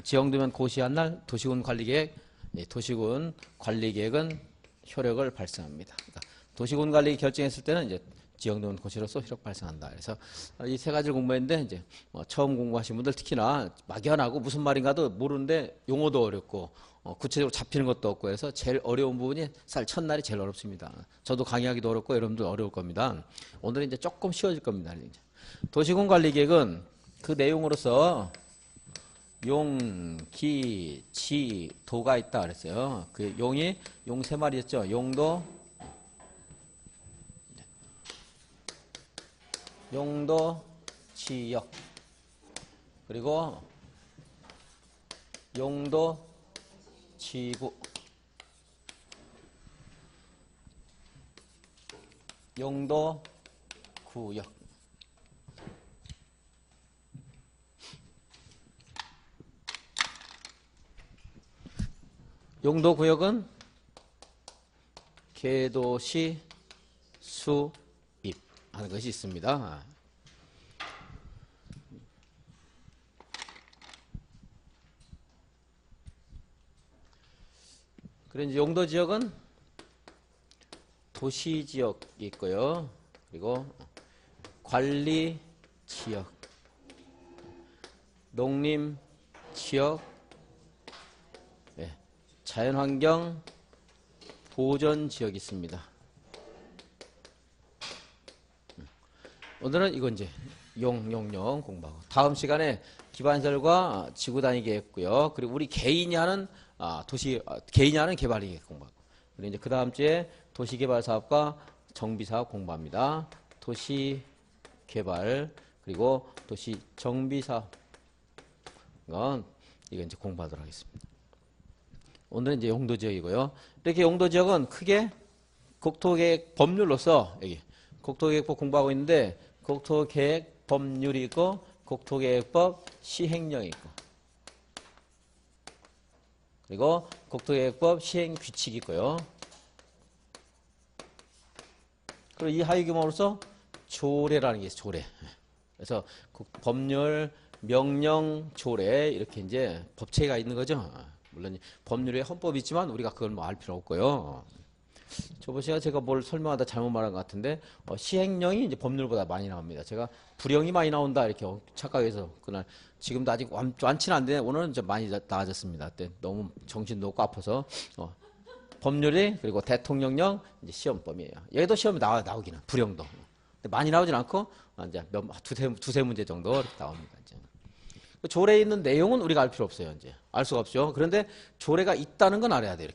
지정되면 고시한 날 도시군 관리계획, 도시군 관리계획은 효력을 발생합니다. 그러니까 도시군 관리 결정했을 때는 이제 지정되면 고시로서 효력 발생한다. 그래서 이 세 가지를 공부했는데 이제 처음 공부하신 분들 특히나 막연하고 무슨 말인가도 모르는데 용어도 어렵고 구체적으로 잡히는 것도 없고 그래서 제일 어려운 부분이 첫날이 제일 어렵습니다. 저도 강의하기도 어렵고 여러분도 어려울 겁니다. 오늘은 이제 조금 쉬워질 겁니다. 이제. 도시군 관리계획은 그 내용으로서 용, 기, 지, 도가 있다 그랬어요. 그 용이 용 세 마리였죠. 용도, 지역, 그리고 용도, 지구, 용도, 구역. 용도 구역은 개도시 수입 하는 것이 있습니다. 그리고 이제 용도 지역은 도시 지역이 있고요. 그리고 관리 지역, 농림 지역, 자연환경 보전 지역이 있습니다. 오늘은 이건 이제 용 공부하고 다음 시간에 기반설과 지구단위 계획고요. 그리고 우리 개인이 하는 개인이 하는 개발 계획 공부하고 그리고 이제 그 다음 주에 도시개발 사업과 정비사업 공부합니다. 도시개발 그리고 도시 정비사업 이건 이제 공부하도록 하겠습니다. 오늘은 이제 용도지역이고요. 이렇게 용도지역은 크게 국토계획 법률로서 여기 국토계획법 공부하고 있는데 국토계획 법률이 있고 국토계획법 시행령이 있고 그리고 국토계획법 시행규칙이 있고요. 그리고 이 하위 규모로서 조례라는 게 있어요. 조례. 그래서 법률, 명령, 조례 이렇게 이제 법체가 있는 거죠. 물론 법률에 헌법이 있지만 우리가 그걸 뭐 알 필요 없고요. 저번 시간에 제가 뭘 설명하다 잘못 말한 것 같은데 시행령이 이제 법률보다 많이 나옵니다. 제가 불령이 많이 나온다 이렇게 착각해서 그날 지금도 아직 완치는 안 되네. 오늘은 좀 많이 나아졌습니다. 그때 너무 정신도 없고 아파서 법률이 그리고 대통령령 이제 시험범위예요. 얘도 시험에 나오기는 불령도 근데 많이 나오진 않고 이제 두세 문제 정도 이렇게 나옵니다. 이제. 조례에 있는 내용은 우리가 알 필요 없어요. 이제 알 수가 없죠. 그런데 조례가 있다는 건 알아야 돼.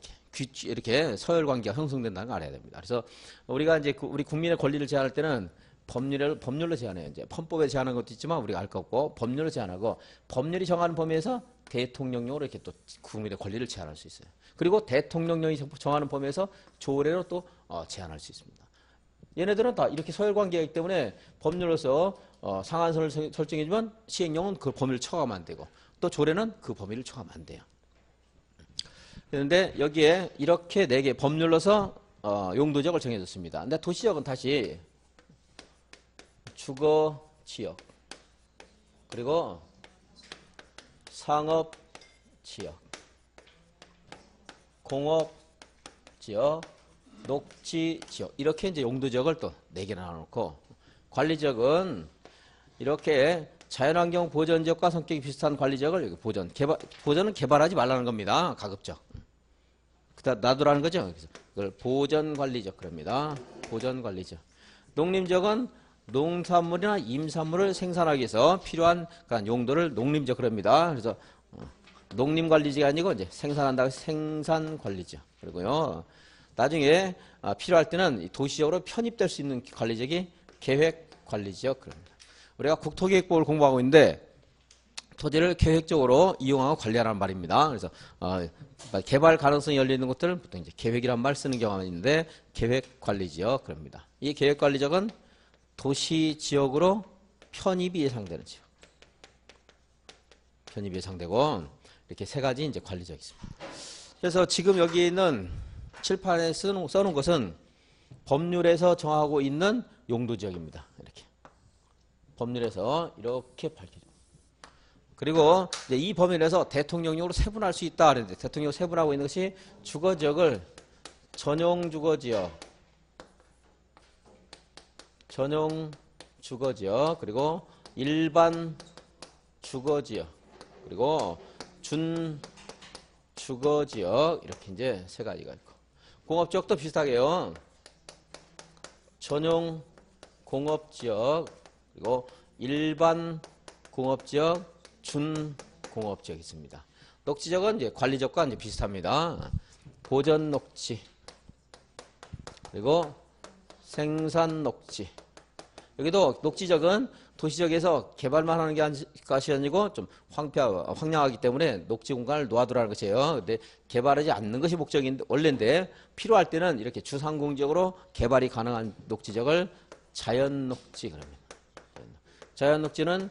이렇게 서열관계가 형성된다는 걸 알아야 됩니다. 그래서 우리가 이제 우리 국민의 권리를 제한할 때는 법률로 제한해요. 이제 헌법에 제한하는 것도 있지만 우리가 알 거 없고 법률로 제한하고 법률이 정하는 범위에서 대통령령으로 이렇게 또 국민의 권리를 제한할 수 있어요. 그리고 대통령령이 정하는 범위에서 조례로 또 제한할 수 있습니다. 얘네들은 다 이렇게 서열관계이기 때문에 법률로서 상한선을 설정해주면 시행령은 그 범위를 초과하면 안 되고 또 조례는 그 범위를 초과하면 안 돼요. 그런데 여기에 이렇게 4개 법률로서 용도지역을 정해줬습니다. 근데 도시지역은 다시 주거지역 그리고 상업지역 공업지역 녹지지역 이렇게 이제 용도지역을 또 4개나 나눠놓고 관리지역은 이렇게 자연환경 보전지역과 성격이 비슷한 관리지역을 보전은 개발하지 말라는 겁니다. 가급적. 그다 놔두라는 거죠. 그래서 그걸 보전관리지역 그럽니다. 보전관리지역. 농림지역은 농산물이나 임산물을 생산하기 위해서 필요한 용도를 농림지역 그럽니다. 그래서 농림관리지가 아니고 이제 생산한다고 해서 생산관리지역. 그리고요. 나중에 필요할 때는 도시적으로 편입될 수 있는 관리지역이 계획관리지역 그럽니다. 우리가 국토계획법을 공부하고 있는데 토지를 계획적으로 이용하고 관리하라는 말입니다. 그래서 개발 가능성이 열리는 곳들은 보통 이제 계획이란 말 쓰는 경우가 있는데 계획관리지역 그럽니다. 이 계획관리지역은 도시지역으로 편입이 예상되는 지역. 편입이 예상되고 이렇게 3가지 이제 관리지역이 있습니다. 그래서 지금 여기 있는 칠판에 써놓은 것은 법률에서 정하고 있는 용도지역입니다. 이렇게 법률에서 이렇게 밝혀져. 그리고 이제 이 범위 내에서 대통령령으로 세분할 수 있다 그랬는데 대통령 세분하고 있는 것이 주거지역을 전용 주거지역, 전용 주거지역, 그리고 일반 주거지역, 그리고 준 주거지역 이렇게 이제 세 가지가 있고 공업지역도 비슷하게요. 전용 공업지역 그리고 일반 공업지역, 준 공업지역이 있습니다. 녹지지역은 이제 관리지역과 이제 비슷합니다. 보전 녹지 그리고 생산 녹지. 여기도 녹지지역은 도시지역에서 개발만 하는 것이 아니고 좀 황량하기 때문에 녹지 공간을 놓아두라는 것이에요. 근데 개발하지 않는 것이 목적인데 원래인데 필요할 때는 이렇게 주상공지역으로 개발이 가능한 녹지지역을 자연녹지 그럽니다. 자연녹지는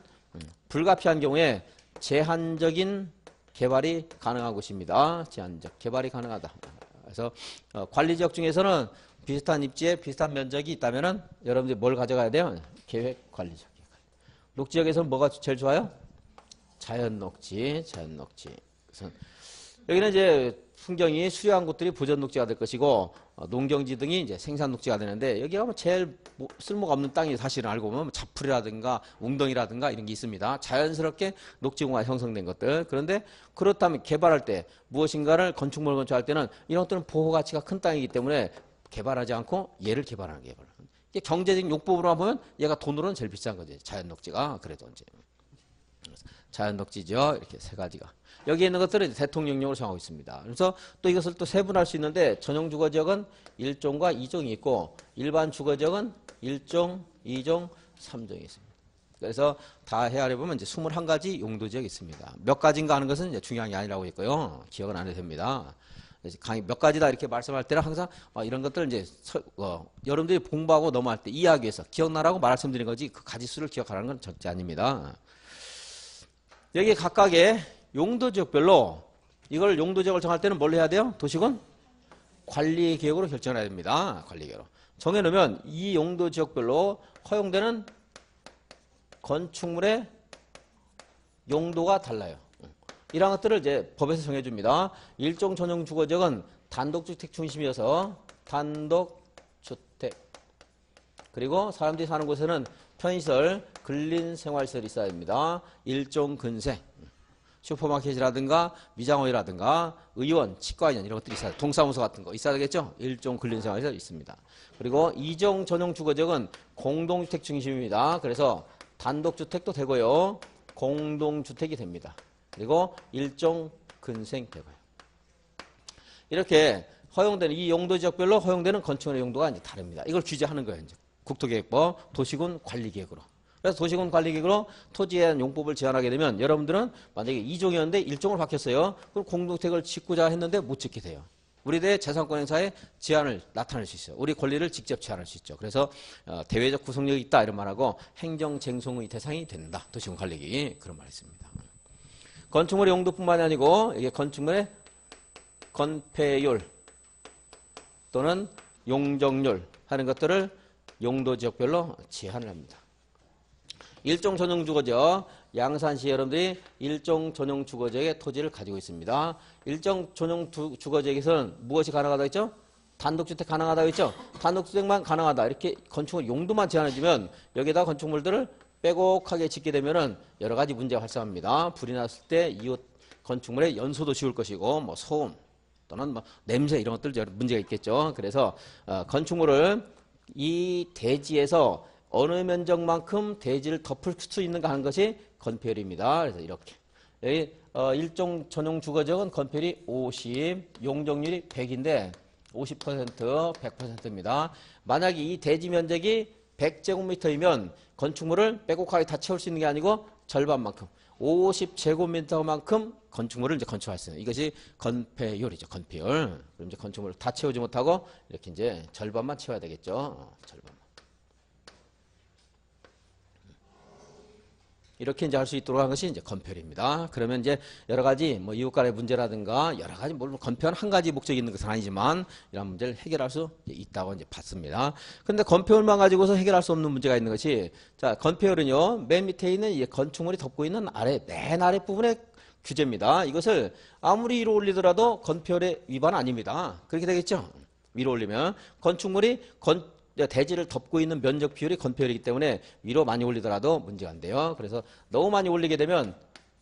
불가피한 경우에 제한적인 개발이 가능한 곳입니다. 제한적 개발이 가능하다. 그래서 관리지역 중에서는 비슷한 입지에 비슷한 면적이 있다면은 여러분들이 뭘 가져가야 돼요? 계획관리지역. 녹지역에서는 뭐가 제일 좋아요? 자연녹지, 자연녹지. 그래서 여기는 이제 풍경이 수려한 곳들이 보전녹지가 될 것이고 농경지 등이 이제 생산녹지가 되는데 여기가 뭐 제일 쓸모가 없는 땅이 사실은 알고 보면 자풀이라든가 웅덩이라든가 이런 게 있습니다. 자연스럽게 녹지공간이 형성된 것들. 그런데 그렇다면 개발할 때 무엇인가를 건축물을 건축할 때는 이런 것들은 보호 가치가 큰 땅이기 때문에 개발하지 않고 얘를 개발하는 게 이게 경제적 용법으로만 보면 얘가 돈으로는 제일 비싼 거지. 자연녹지가 그래도 이제 자연녹지죠. 이렇게 세 가지가 여기 있는 것들은 대통령령으로 정하고 있습니다. 그래서 또 이것을 또 세분할 수 있는데 전용 주거지역은 1종과 2종이 있고 일반 주거지역은 1종, 2종, 3종이 있습니다. 그래서 다 헤아려 보면 이제 21가지 용도지역이 있습니다. 몇 가지인가 하는 것은 이제 중요한 게 아니라고 했고요. 기억은 안 해도 됩니다. 몇 가지다 이렇게 말씀할 때는 항상 이런 것들을 이제 여러분들이 공부하고 넘어갈 때 이해하기 위해서 기억나라고 말씀드린 거지 그 가지수를 기억하라는 건 절대 아닙니다. 여기 각각의 용도지역별로 이걸 용도지역을 정할 때는 뭘 해야 돼요? 도시군 관리계획으로 결정해야 됩니다. 관리계획으로 정해놓으면 이 용도지역별로 허용되는 건축물의 용도가 달라요. 이런 것들을 이제 법에서 정해줍니다. 일종 전용 주거지역은 단독주택 중심이어서 단독주택 그리고 사람들이 사는 곳에는 편의시설, 근린생활시설이 있어야 됩니다. 일종 근생 슈퍼마켓이라든가 미장원이라든가 의원, 치과의원 이런 것들이 있어야 돼요. 동사무소 같은 거 있어야 되겠죠? 일종 근린생활시설이 있습니다. 그리고 이종 전용 주거지역은 공동주택 중심입니다. 그래서 단독주택도 되고요. 공동주택이 됩니다. 그리고 일종 근생 되고요. 이렇게 허용되는 이 용도지역별로 허용되는 건축물의 용도가 이제 다릅니다. 이걸 규제하는 거예요. 이제 국토계획법 도시군 관리계획으로. 그래서 도시군 관리계획으로 토지에 대한 용법을 제한하게 되면 여러분들은 만약에 2종이었는데 1종을 바뀌었어요. 그럼 공동주택을 짓고자 했는데 못 짓게 돼요. 우리들의 재산권 행사에 제한을 나타낼 수 있어요. 우리 권리를 직접 제한할 수 있죠. 그래서 대외적 구속력이 있다 이런 말하고 행정쟁송의 대상이 된다. 도시군 관리계획이 그런 말이 있습니다. 건축물의 용도뿐만이 아니고 이게 건축물의 건폐율 또는 용적률 하는 것들을 용도지역별로 제한을 합니다. 일종 전용 주거지역, 양산시 여러분들이 일종 전용 주거지역의 토지를 가지고 있습니다. 일종 전용 주거지역에서는 무엇이 가능하다고 했죠? 단독주택 가능하다고 했죠? 단독주택만 가능하다. 이렇게 건축물 용도만 제한해주면 여기다 건축물들을 빼곡하게 짓게 되면은 여러 가지 문제가 발생합니다. 불이 났을 때 이웃 건축물의 연소도 지울 것이고, 뭐 소음 또는 뭐 냄새 이런 것들 문제가 있겠죠. 그래서 건축물을 이 대지에서 어느 면적만큼 대지를 덮을 수 있는가 하는 것이 건폐율입니다. 그래서 이렇게 여기 일종 전용 주거지역은 건폐율이 50, 용적률이 100인데 50%, 100%입니다. 만약에 이 대지 면적이 100제곱미터이면 건축물을 빼곡하게 다 채울 수 있는 게 아니고 절반만큼 50제곱미터만큼 건축물을 이제 건축할 수 있는 이것이 건폐율이죠. 건폐율. 그럼 이제 건축물을 다 채우지 못하고 이렇게 이제 절반만 채워야 되겠죠. 절반만. 이렇게 이제 할 수 있도록 한 것이 이제 건폐율입니다. 그러면 이제 여러 가지 뭐 이웃 간의 문제라든가 여러 가지 물론 건폐율 한 가지 목적이 있는 것은 아니지만 이런 문제를 해결할 수 있다고 이제 봤습니다. 근데 건폐율만 가지고서 해결할 수 없는 문제가 있는 것이 자, 건폐율은요. 맨 밑에 있는 이 건축물이 덮고 있는 맨 아래 부분에 규제입니다. 이것을 아무리 위로 올리더라도 건폐율의 위반 아닙니다. 그렇게 되겠죠? 위로 올리면 건축물이 대지를 덮고 있는 면적 비율이 건폐율이기 때문에 위로 많이 올리더라도 문제가 안 돼요. 그래서 너무 많이 올리게 되면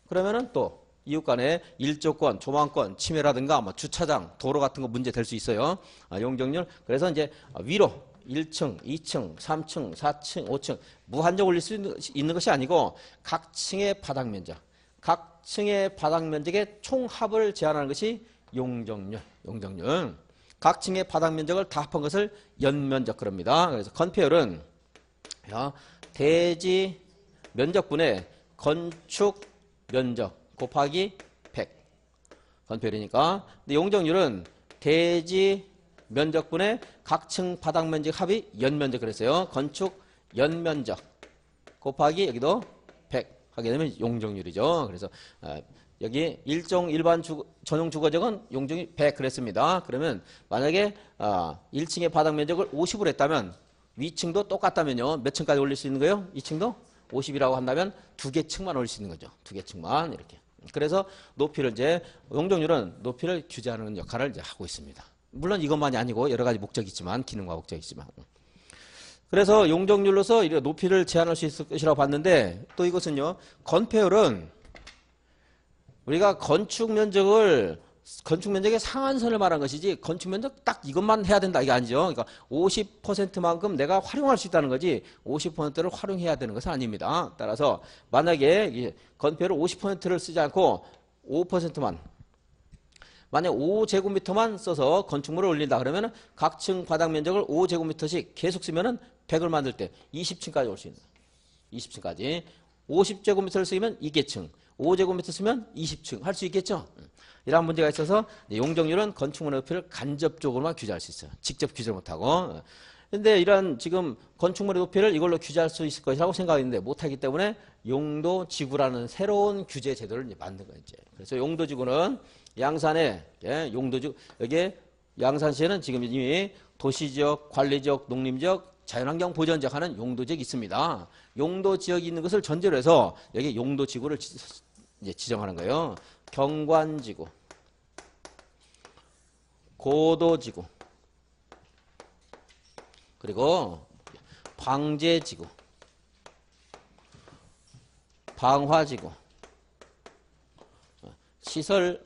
그러면은 또 이웃 간에 일조권, 조망권, 침해라든가 뭐 주차장, 도로 같은 거 문제 될 수 있어요. 용적률. 그래서 이제 위로 1층, 2층, 3층, 4층, 5층 무한정 올릴 수 있는 것이 아니고 각 층의 바닥 면적, 각 층의 바닥 면적의 총합을 제한하는 것이 용적률. 각 층의 바닥 면적을 다 합한 것을 연면적 그럽니다. 그래서 건폐율은 대지 면적분의 건축 면적 곱하기 100 건폐율이니까. 근데 용적률은 대지 면적분의 각 층 바닥 면적 합이 연면적 그랬어요. 건축 연면적 곱하기 여기도 100 하게 되면 용적률이죠. 그래서 여기 일반 전용 주거적은 용적률 100 그랬습니다. 그러면 만약에 1층의 바닥 면적을 50으로 했다면 위층도 똑같다면요. 몇 층까지 올릴 수 있는 거예요? 2층도 50이라고 한다면 2개 층만 올릴 수 있는 거죠. 2개 층만 이렇게. 그래서 높이를 이제 용적률은 높이를 규제하는 역할을 이제 하고 있습니다. 물론 이것만이 아니고 여러 가지 목적이 있지만 기능과 목적이 있지만. 그래서 용적률로서 높이를 제한할 수 있을 것이라고 봤는데 또 이것은요. 건폐율은 우리가 건축 면적의 상한선을 말한 것이지 건축 면적 딱 이것만 해야 된다 이게 아니죠. 그러니까 50%만큼 내가 활용할 수 있다는 거지 50%를 활용해야 되는 것은 아닙니다. 따라서 만약에 건폐율 50%를 쓰지 않고 5%만 만약 5제곱미터만 써서 건축물을 올린다 그러면 각 층 바닥 면적을 5제곱미터씩 계속 쓰면은 100을 만들 때 20층까지 올 수 있는 20층까지 50제곱미터를 쓰면 2개층 5제곱미터 쓰면 20층 할 수 있겠죠. 이러한 문제가 있어서 용적률은 건축물의 높이를 간접적으로만 규제할 수 있어요. 직접 규제 못하고. 근데 이런 지금 건축물의 높이를 이걸로 규제할 수 있을 것이라고 생각했는데 못하기 때문에 용도지구라는 새로운 규제 제도를 이제 만든 거예요. 이제. 그래서 용도지구는 양산에 용도지구 여기에 양산시에는 지금 이미 도시지역, 관리지역, 농림지역, 자연환경 보전지역 하는 용도지역이 있습니다. 용도지역이 있는 것을 전제로 해서 여기 용도지구를 이제 지정하는 거예요. 경관지구, 고도지구, 그리고 방제지구, 방화지구, 시설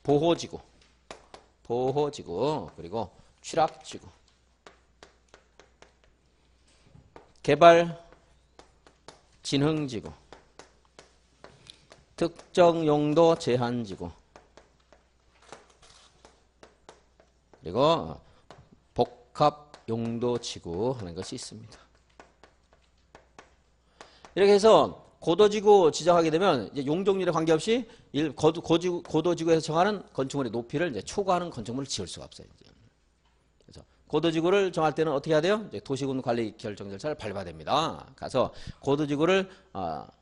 보호지구, 그리고 취락지구, 개발 진흥지구, 특정 용도 제한지구, 그리고 복합 용도지구 하는 것이 있습니다. 이렇게 해서 고도지구 지정하게 되면 이제 용적률에 관계없이 고도지구에서 정하는 건축물의 높이를 이제 초과하는 건축물을 지을 수가 없어요. 이제. 그래서 고도지구를 정할 때는 어떻게 해야 돼요? 이제 도시군 관리 결정 절차를 밟아야 됩니다. 가서 고도지구를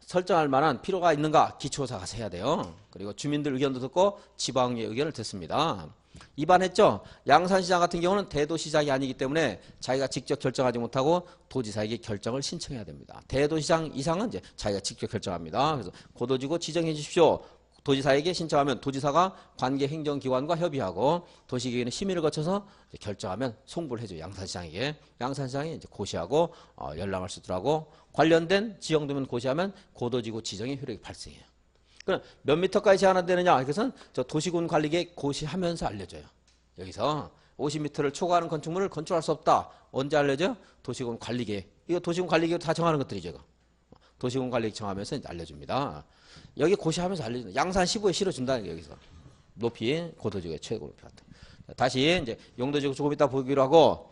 설정할 만한 필요가 있는가 기초조사 가서 해야 돼요. 그리고 주민들 의견도 듣고 지방의 의견을 듣습니다. 입안했죠? 양산시장 같은 경우는 대도시장이 아니기 때문에 자기가 직접 결정하지 못하고 도지사에게 결정을 신청해야 됩니다. 대도시장 이상은 이제 자기가 직접 결정합니다. 그래서 고도지구 지정해 주십시오. 도지사에게 신청하면 도지사가 관계 행정기관과 협의하고 도시계획는 심의를 거쳐서 결정하면 송부를 해줘요. 양산시장에게. 양산시장이 이제 고시하고 연락할 수 있더라고. 관련된 지형도면 고시하면 고도지구 지정의 효력이 발생해요. 그럼 몇 미터까지 제한되느냐? 이것은 저 도시군 관리계획 고시하면서 알려줘요. 여기서 50m를 초과하는 건축물을 건축할 수 없다. 언제 알려줘요? 도시군 관리계획. 이거 도시군 관리계획 다 정하는 것들이죠. 이거. 도시군 관리계획 정하면서 이제 알려줍니다. 여기 고시하면서 알려준다. 양산 15에 실어준다는 게 여기서. 높이, 고도지구의 최고 높이 같다. 다시 이제 용도지구 조금 이따 보기로 하고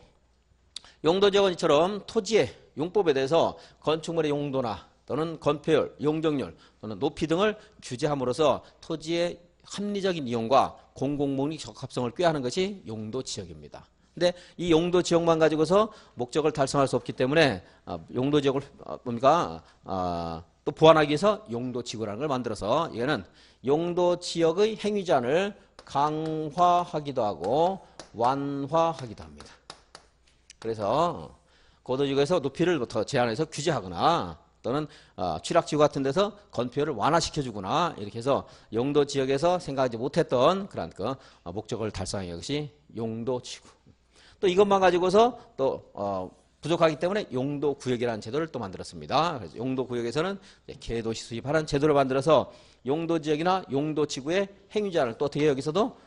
용도지역은 이처럼 토지의 용법에 대해서 건축물의 용도나 또는 건폐율, 용적률 또는 높이 등을 규제함으로써 토지의 합리적인 이용과 공공목적 적합성을 꾀하는 것이 용도지역입니다. 근데 이 용도 지역만 가지고서 목적을 달성할 수 없기 때문에 용도 지역을 뭡니까? 또 보완하기 위해서 용도 지구라는 걸 만들어서 이거는 용도 지역의 행위 제한을 강화하기도 하고 완화하기도 합니다. 그래서 고도지구에서 높이를 더 제한해서 규제하거나 또는 취락지구 같은 데서 건폐율을 완화시켜주거나 이렇게 해서 용도 지역에서 생각하지 못했던 그런 목적을 달성하는 것이 용도지구. 또 이것만 가지고서 또 부족하기 때문에 용도구역이라는 제도를 또 만들었습니다. 그래서 용도구역에서는 개도시 수립하는 제도를 만들어서 용도지역이나 용도지구의 행위제한을 또 어떻게 여기서도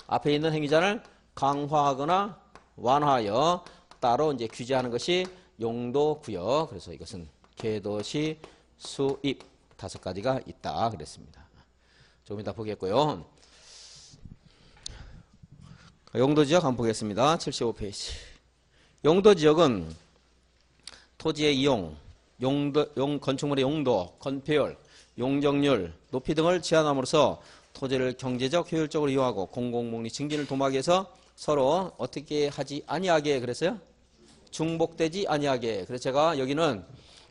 앞에 있는 행위제한을 강화하거나 완화하여 따로 이제 규제하는 것이 용도구역. 그래서 이것은 개도시 수입 5가지가 있다 그랬습니다. 조금 이따 보겠고요. 용도지역 한번 보겠습니다. 75페이지. 용도지역은 토지의 이용, 건축물의 용도, 건폐율, 용적률, 높이 등을 제한함으로써 토지를 경제적 효율적으로 이용하고 공공복리 증진을 도모하기 위해서 서로 어떻게 하지 아니하게 그랬어요? 중복되지 아니하게. 그래서 제가 여기는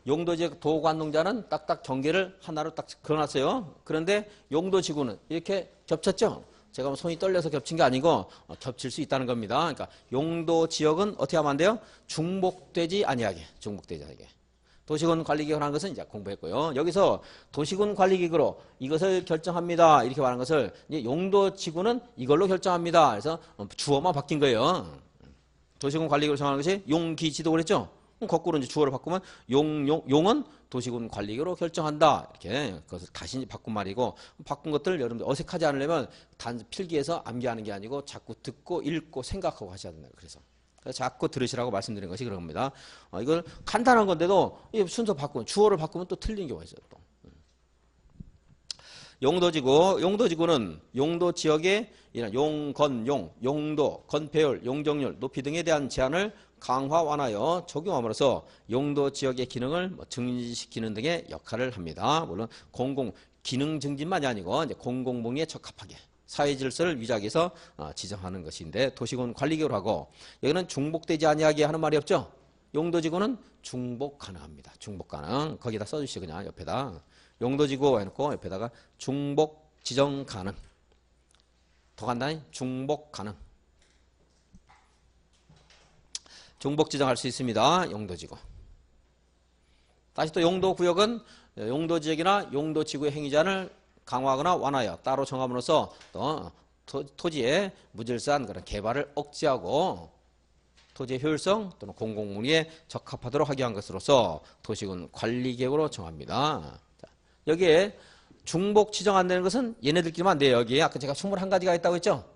용도지역 도관농자는 딱딱 경계를 하나로 딱 그어놨어요. 그런데 용도지구는 이렇게 겹쳤죠? 제가 손이 떨려서 겹친 게 아니고 겹칠 수 있다는 겁니다. 그러니까 용도지역은 어떻게 하면 안 돼요? 중복되지 아니하게. 중복되지 아니하게. 도시군 관리기구를 하는 것은 이제 공부했고요. 여기서 도시군 관리기구로 이것을 결정합니다. 이렇게 말하는 것을 이제 용도지구는 이걸로 결정합니다. 그래서 주어만 바뀐 거예요. 도시군 관리기구를 정하는 것이 용기지도 그랬죠? 거꾸로 이제 주어를 바꾸면 용은 도시군 관리기구로 결정한다. 이렇게 그것을 다시 바꾼 말이고 바꾼 것들 여러분들 어색하지 않으려면 단 필기해서 암기하는 게 아니고 자꾸 듣고 읽고 생각하고 하셔야 된다. 그래서 자꾸 들으시라고 말씀드린 것이 그런 겁니다. 이걸 간단한 건데도 순서 바꾸면 주어를 바꾸면 또 틀린 경우가 있어요. 또. 용도지구는 용도지역의 용도, 건폐율, 용적률, 높이 등에 대한 제한을 강화 완화하여 적용함으로써 용도지역의 기능을 증진시키는 등의 역할을 합니다. 물론 기능 증진만이 아니고 이제 공공복리에 적합하게 사회질서를 유지하기 위해서 지정하는 것인데 도시군 관리기구를 하고 여기는 중복되지 아니하게 하는 말이 없죠. 용도지구는 중복 가능합니다. 중복 가능. 거기다 써주시고 그냥 옆에다 용도지구 해놓고 옆에다가 중복 지정 가능. 더 간단히 중복 가능. 중복 지정할 수 있습니다. 용도지구. 다시 또 용도구역은 용도지역이나 용도지구의 행위제한을 강화하거나 완화하여 따로 정함으로써 또 토지의 무질서한 그런 개발을 억제하고 토지의 효율성 또는 공공복리에 적합하도록 하기 위한 것으로서 도시군 관리계획으로 정합니다. 여기에 중복 지정 안 되는 것은 얘네들끼리만 안 돼요. 여기에 아까 제가 21가지가 있다고 했죠.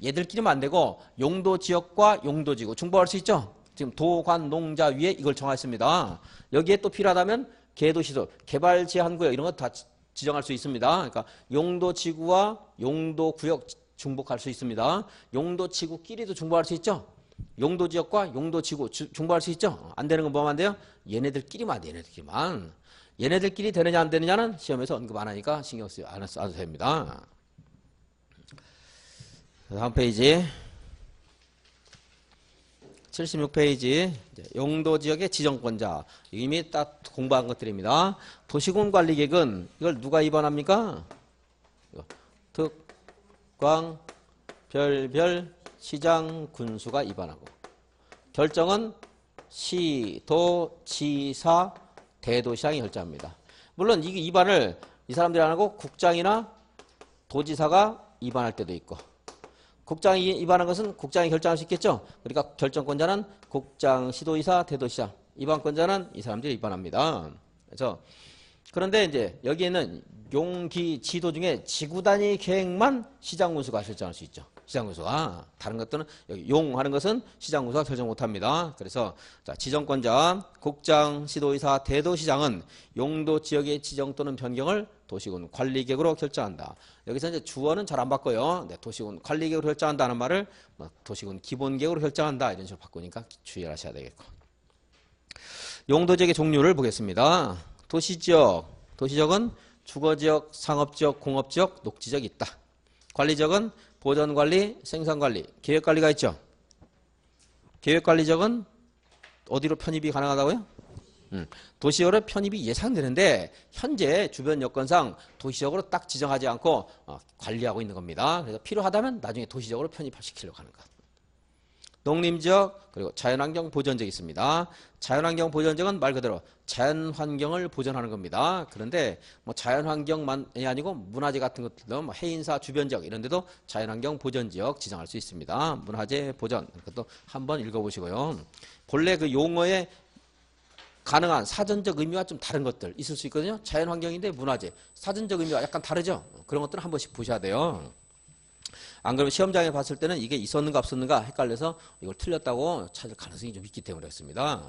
얘들끼리만 안 되고 용도지역과 용도지구 중복할 수 있죠. 지금 도관농자 위에 이걸 정했습니다. 여기에 또 필요하다면 개도시설, 개발제한구역 이런 거 다 지정할 수 있습니다. 그러니까 용도지구와 용도구역 중복할 수 있습니다. 용도지구끼리도 중복할 수 있죠. 용도지역과 용도지구 중복할 수 있죠. 안 되는 건 뭐만 돼요? 얘네들끼리만 얘네들끼리만. 얘네들끼리 되느냐 안 되느냐는 시험에서 언급 안 하니까 신경 쓰지 않아도 됩니다. 다음 페이지 76페이지 용도지역의 지정권자 이미 딱 공부한 것들입니다. 도시군 관리계획은 이걸 누가 위반합니까? 특광, 별별, 시장, 군수가 위반하고 결정은 시, 도, 지사, 대도시장이 결정합니다. 물론 이 위반을 이 사람들이 안 하고 국장이나 도지사가 위반할 때도 있고 국장이 위반한 것은 국장이 결정할 수 있겠죠. 그러니까 결정권자는 국장, 시도의사, 대도시장, 위반권자는 이 사람들이 위반합니다. 그래서 그런데 이제 여기에는 용기 지도 중에 지구 단위 계획만 시장군수가 결정할 수 있죠. 시장군수가 다른 것들은 여기 용 하는 것은 시장군수가 결정 못합니다. 그래서 자, 지정권자, 국장, 시도의사, 대도시장은 용도 지역의 지정 또는 변경을 도시군 관리계획으로 결정한다. 여기서 이제 주어는 잘 안 바꿔요. 네, 도시군 관리계획으로 결정한다는 말을 도시군 기본계획으로 결정한다 이런 식으로 바꾸니까 주의하셔야 되겠고. 용도지역의 종류를 보겠습니다. 도시지역은 주거지역, 상업지역, 공업지역, 녹지지역이 있다. 관리지역은 보전관리, 생산관리, 계획관리가 있죠. 계획관리적은 어디로 편입이 가능하다고요? 도시적으로 편입이 예상되는데 현재 주변 여건상 도시적으로 딱 지정하지 않고 관리하고 있는 겁니다. 그래서 필요하다면 나중에 도시적으로 편입시키려고 하는 것. 농림지역 그리고 자연환경 보전지역이 있습니다. 자연환경 보전지역은 말 그대로 자연환경을 보전하는 겁니다. 그런데 뭐 자연환경만이 아니고 문화재 같은 것들도 뭐 해인사 주변지역 이런 데도 자연환경 보전지역 지정할 수 있습니다. 문화재 보전 그것도 한번 읽어보시고요. 본래 그 용어의 가능한 사전적 의미와 좀 다른 것들 있을 수 있거든요. 자연환경인데 문화재 사전적 의미와 약간 다르죠. 그런 것들은 한 번씩 보셔야 돼요. 안 그러면 시험장에 봤을 때는 이게 있었는가 없었는가 헷갈려서 이걸 틀렸다고 찾을 가능성이 좀 있기 때문에 그렇습니다.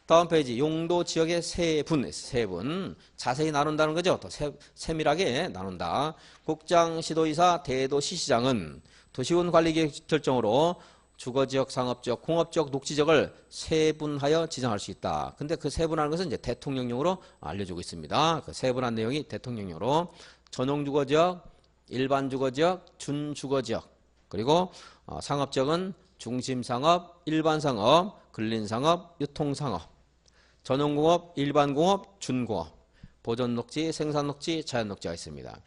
다음 페이지 용도 지역의 세분 자세히 나눈다는 거죠. 더 세밀하게 나눈다. 국장, 시도이사, 대도시시장은 도시군 관리계획 결정으로 주거지역, 상업지역, 공업지역, 녹지지역을 세분하여 지정할 수 있다. 근데 그 세분하는 것은 이제 대통령령으로 알려주고 있습니다. 그 세분한 내용이 대통령령으로 전용주거지역, 일반주거지역, 준주거지역 그리고 상업지역은 중심상업, 일반상업, 근린상업, 유통상업, 전용공업, 일반공업, 준공업, 보존녹지, 생산녹지, 자연녹지가 있습니다.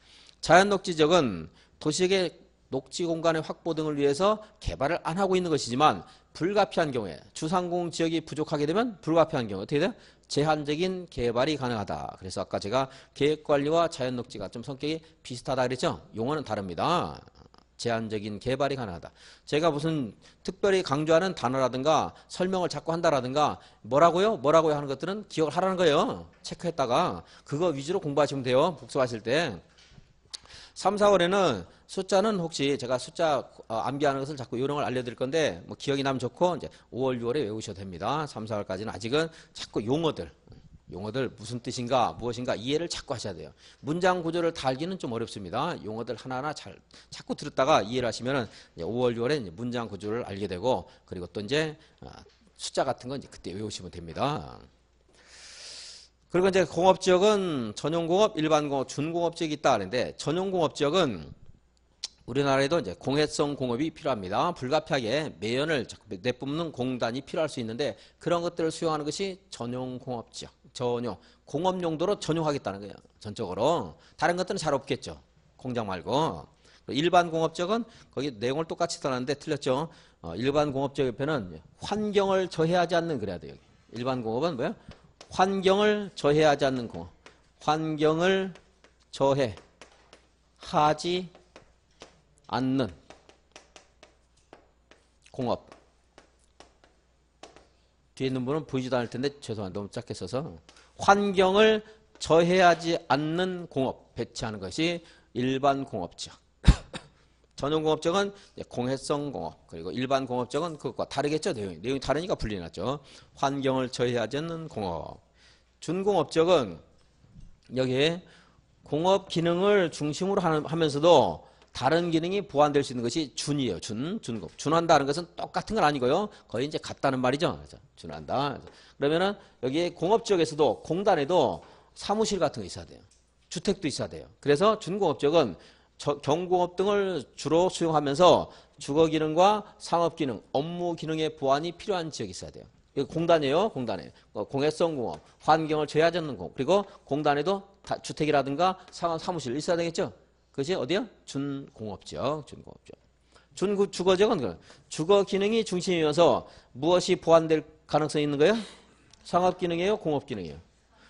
자연녹지지역은 도시의 녹지 공간의 확보 등을 위해서 개발을 안 하고 있는 것이지만 불가피한 경우에 주상공 지역이 부족하게 되면 불가피한 경우 어떻게 돼요? 제한적인 개발이 가능하다. 그래서 아까 제가 계획관리와 자연녹지가 좀 성격이 비슷하다 그랬죠? 용어는 다릅니다. 제한적인 개발이 가능하다. 제가 무슨 특별히 강조하는 단어라든가 설명을 자꾸 한다라든가 뭐라고요? 뭐라고요 하는 것들은 기억을 하라는 거예요. 체크했다가 그거 위주로 공부하시면 돼요. 복습하실 때. 3, 4월에는 숫자는 혹시 제가 숫자 암기하는 것을 자꾸 요령을 알려드릴 건데 뭐 기억이 나면 좋고 이제 5월, 6월에 외우셔도 됩니다. 3, 4월까지는 아직은 자꾸 용어들 무슨 뜻인가 무엇인가 이해를 자꾸 하셔야 돼요. 문장 구조를 다 알기는 좀 어렵습니다. 용어들 하나하나 자꾸 들었다가 이해를 하시면은 5월, 6월에 이제 문장 구조를 알게 되고 그리고 또 이제 숫자 같은 건 이제 그때 외우시면 됩니다. 그리고 이제 공업지역은 전용공업, 일반공업, 준공업지역이 있다 하는데 전용공업지역은 우리나라에도 이제 공해성 공업이 필요합니다. 불가피하게 매연을 내뿜는 공단이 필요할 수 있는데 그런 것들을 수용하는 것이 전용공업지역. 전용 공업 용도로 전용하겠다는 거예요. 전적으로 다른 것들은 잘 없겠죠. 공장 말고. 일반 공업지역은 거기 내용을 똑같이 써놨는데 틀렸죠. 일반 공업지역 옆에는 환경을 저해하지 않는 그래야 돼요. 일반 공업은 뭐야? 환경을 저해하지 않는 공업. 환경을 저해하지 않는 공업. 뒤에 있는 분은 보이지도 않을 텐데 죄송합니다. 너무 작게 써서. 환경을 저해하지 않는 공업 배치하는 것이 일반 공업지역. 전용공업지역은 공해성 공업 그리고 일반 공업지역은 그것과 다르겠죠. 내용이 다르니까 분리해놨죠. 환경을 저해하지 않는 공업. 준공업지역은 여기에 공업 기능을 중심으로 하면서도 다른 기능이 보완될 수 있는 것이 준이에요. 준공업. 준한다는 것은 똑같은 건 아니고요. 거의 이제 같다는 말이죠. 그래서 준한다. 그러면은 여기에 공업지역에서도 공단에도 사무실 같은 거 있어야 돼요. 주택도 있어야 돼요. 그래서 준공업지역은 경공업 등을 주로 수용하면서 주거 기능과 상업 기능, 업무 기능의 보완이 필요한 지역이 있어야 돼요. 이거 공단이에요. 공단에. 공해성 공업, 환경을 저해하지 않는 공업. 그리고 공단에도 주택이라든가 사무실 있어야 되겠죠. 그것이 어디야? 준공업지역. 준공업지역. 준주거지역은 주거 기능이 중심이어서 무엇이 보완될 가능성이 있는 거예요? 상업 기능이에요? 공업 기능이에요?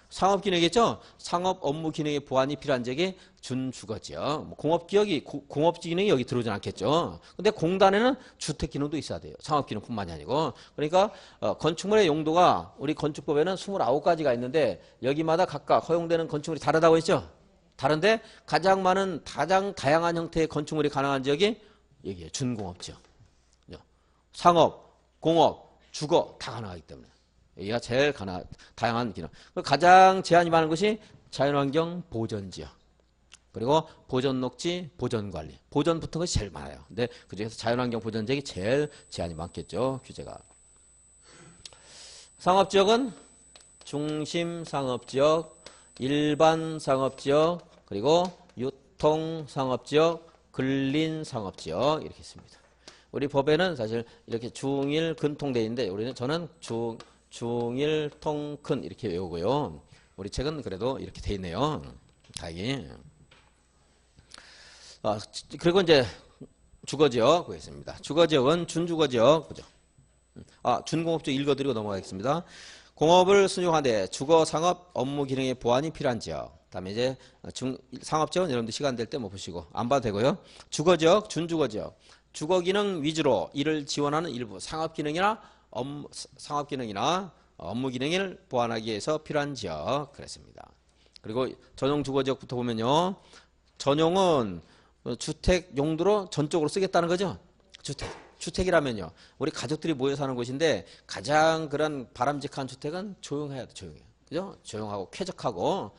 상업 기능이겠죠? 상업 업무 기능의 보완이 필요한 지역이 준주거지역. 공업 기능이 여기 들어오진 않겠죠. 근데 공단에는 주택 기능도 있어야 돼요. 상업 기능뿐만이 아니고. 그러니까 건축물의 용도가 우리 건축법에는 29가지가 있는데 여기마다 각각 허용되는 건축물이 다르다고 했죠. 다른데 가장 다양한 형태의 건축물이 가능한 지역이 여기에 준공업지역. 상업, 공업, 주거 다 가능하기 때문에. 여기가 제일 다양한 기능. 가장 제한이 많은 것이 자연환경 보전지역. 그리고 보전녹지, 보전관리. 보전 붙은 것이 제일 많아요. 근데 그중에서 자연환경 보전지역이 제일 제한이 많겠죠. 규제가. 상업지역은 중심상업지역, 일반상업지역, 그리고 유통상업지역, 근린 상업지역 이렇게 있습니다. 우리 법에는 사실 이렇게 중일 근통돼 있는데 저는 중일 통근 이렇게 외우고요. 우리 책은 그래도 이렇게 돼 있네요. 다행히. 그리고 이제 주거지역 보겠습니다. 주거지역은 준주거지역 보죠. 준공업지역 읽어드리고 넘어가겠습니다. 공업을 순용하되 주거 상업 업무 기능의 보완이 필요한 지역. 다음에 이제 상업지역은 여러분들 시간 될 때 뭐 보시고 안 봐도 되고요. 주거지역, 준주거지역. 주거 기능 위주로 이를 지원하는 일부 상업 기능이나 업무 기능을 보완하기 위해서 필요한 지역 그랬습니다. 그리고 전용 주거지역부터 보면요. 전용은 주택 용도로 전적으로 쓰겠다는 거죠. 주택이라면요. 우리 가족들이 모여 사는 곳인데 가장 그런 바람직한 주택은 조용해야 돼. 조용해. 그죠? 조용하고 쾌적하고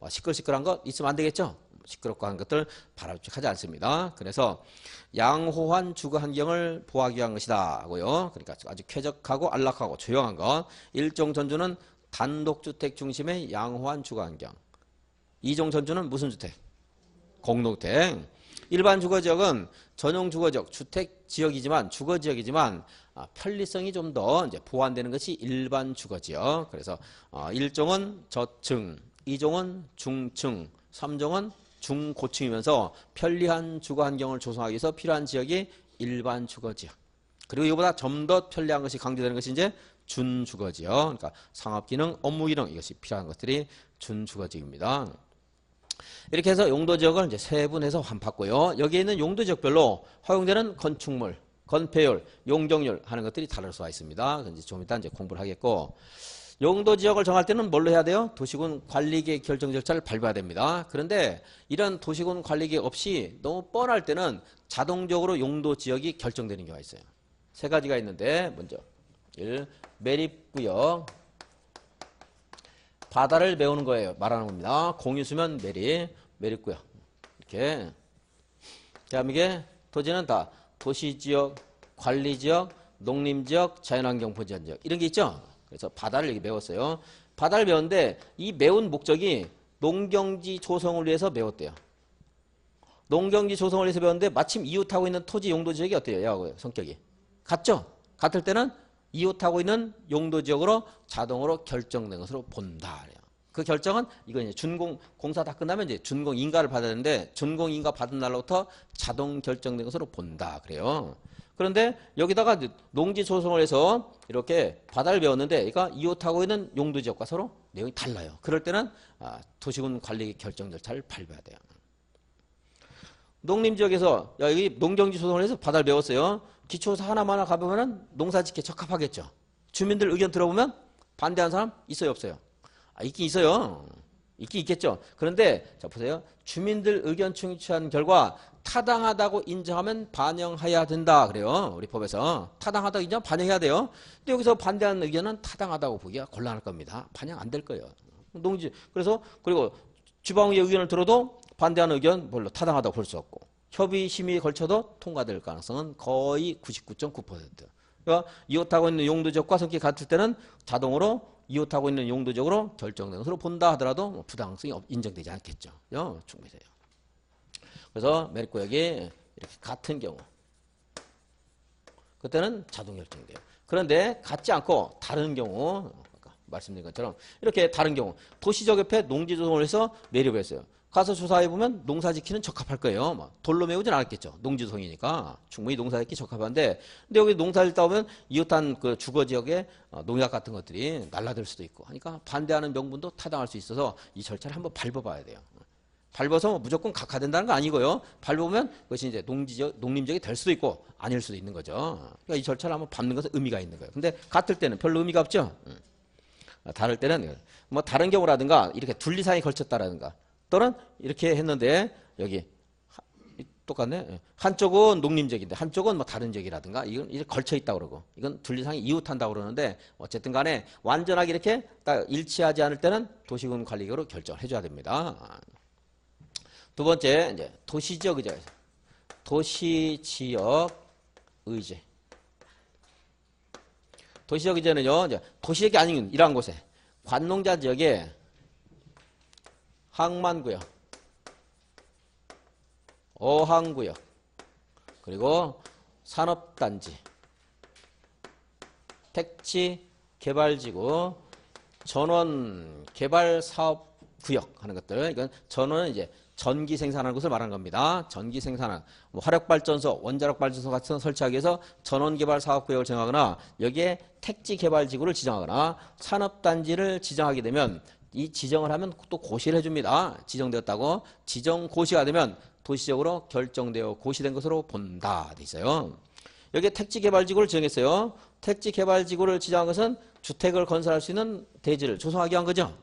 시끌시끌한 것 있으면 안 되겠죠. 시끄럽고 하는 것들 바람직하지 않습니다. 그래서 양호한 주거 환경을 보호하기 위한 것이다 하고요. 그러니까 아주 쾌적하고 안락하고 조용한 것. 일종 전주는 단독주택 중심의 양호한 주거 환경. 이종 전주는 무슨 주택? 공동주택. 일반 주거지역은 전용 주거지역, 주택 지역이지만 주거지역이지만 편리성이 좀 더 이제 보완되는 것이 일반 주거지역. 그래서 1종은 저층, 2종은 중층, 3종은 중고층이면서 편리한 주거 환경을 조성하기 위해서 필요한 지역이 일반 주거지역. 그리고 이보다 좀 더 편리한 것이 강조되는 것이 이제 준주거지역. 그러니까 상업기능, 업무기능 이것이 필요한 것들이 준주거지역입니다. 이렇게 해서 용도지역을 이제 세분해서 봤고요. 여기에 있는 용도지역별로 허용되는 건축물, 건폐율, 용적률 하는 것들이 다를 수가 있습니다. 좀 이따 이제 공부를 하겠고. 용도지역을 정할 때는 뭘로 해야 돼요? 도시군 관리계획 결정 절차를 밟아야 됩니다. 그런데 이런 도시군 관리계획 없이 너무 뻔할 때는 자동적으로 용도지역이 결정되는 경우가 있어요. 세 가지가 있는데 먼저 1. 매립구역. 바다를 메우는 거예요. 말하는 겁니다. 공유수면 매립구역. 이렇게. 대한민국의 토지는 다 도시지역, 관리지역, 농림지역, 자연환경 보전지역 이런 게 있죠. 그래서 바다를 여기 메웠어요. 바다를 메웠는데 이 메운 목적이 농경지 조성을 위해서 메웠대요. 농경지 조성을 위해서 메웠는데 마침 이웃하고 있는 토지 용도지역이 어때요? 얘하고 성격이. 같죠? 같을 때는 이웃하고 있는 용도지역으로 자동으로 결정된 것으로 본다. 그 결정은 이거 이제 공사 다 끝나면 이제 준공인가를 받아야 되는데 준공인가 받은 날로부터 자동 결정된 것으로 본다. 그래요. 그런데 여기다가 농지 조성을 해서 이렇게 바다를 메웠는데 그러니까 이웃하고 있는 용도지역과 서로 내용이 달라요. 그럴 때는 도시군 관리 결정 절차를 밟아야 돼요. 농림지역에서 여기 농경지 조성을 해서 바다를 메웠어요. 기초사 하나만 가보면 농사짓기에 적합하겠죠. 주민들 의견 들어보면 반대하는 사람 있어요, 없어요? 있긴 있어요. 있긴 있겠죠. 그런데 자 보세요. 주민들 의견 청취한 결과 타당하다고 인정하면 반영해야 된다. 그래요. 우리 법에서. 타당하다고 인정 반영해야 돼요. 근데 여기서 반대하는 의견은 타당하다고 보기가 곤란할 겁니다. 반영 안 될 거예요. 그래서 그리고 지방의 의견을 들어도 반대하는 의견 별로 타당하다고 볼 수 없고 협의 심의에 걸쳐도 통과될 가능성은 거의 99.9%. 그러니까 이웃하고 있는 용도지역과 성격이 같을 때는 자동으로 이웃하고 있는 용도적으로 결정된 것으로 본다 하더라도 부당성이 인정되지 않겠죠. 충분히 돼요. 그래서 매립구역이 이렇게 같은 경우 그때는 자동 결정돼요. 그런데 같지 않고 다른 경우 아까 말씀드린 것처럼 이렇게 다른 경우 도시적 옆에 농지 조성을 해서 매립을 했어요. 가서 조사해보면 농사짓기는 적합할 거예요. 돌로 메우진 않았겠죠. 농지조성이니까 충분히 농사짓기 적합한데 근데 여기 농사짓다 보면 이웃한 그 주거지역에 농약 같은 것들이 날라들 수도 있고 하니까 반대하는 명분도 타당할 수 있어서 이 절차를 한번 밟아봐야 돼요. 밟아서 무조건 각하된다는 거 아니고요. 밟아보면 그것이 이제 농림지역이 될 수도 있고 아닐 수도 있는 거죠. 그러니까 이 절차를 한번 밟는 것은 의미가 있는 거예요. 근데 같을 때는 별로 의미가 없죠. 다를 때는 뭐 다른 경우라든가 이렇게 둘리상에 걸쳤다라든가 또는 이렇게 했는데 여기 똑같네. 한쪽은 농림지역인데 한쪽은 뭐 다른 지역이라든가 이건 이렇게 걸쳐 있다고 그러고 이건 둘리상이 이웃한다고 그러는데 어쨌든 간에 완전하게 이렇게 딱 일치하지 않을 때는 도시군 관리계획으로 결정을 해줘야 됩니다. 두 번째 이제 도시지역 의제. 도시지역 의제. 도시지역 의제는요. 이제 도시지역이 아닌 이러한 곳에 관농자 지역에 항만구역, 어항구역, 그리고 산업단지, 택지개발지구, 전원개발사업구역 하는 것들. 이건 전원은 이제 전기 생산하는 것을 말하는 겁니다. 전기 생산한 화력발전소, 원자력발전소 같은 설치하기 위해서 전원개발사업구역을 정하거나 여기에 택지개발지구를 지정하거나 산업단지를 지정하게 되면 이 지정을 하면 또 고시를 해줍니다. 지정되었다고. 지정 고시가 되면 도시적으로 결정되어 고시된 것으로 본다 돼 있어요. 여기에 택지개발지구를 지정했어요. 택지개발지구를 지정한 것은 주택을 건설할 수 있는 대지를 조성하기 위한 거죠.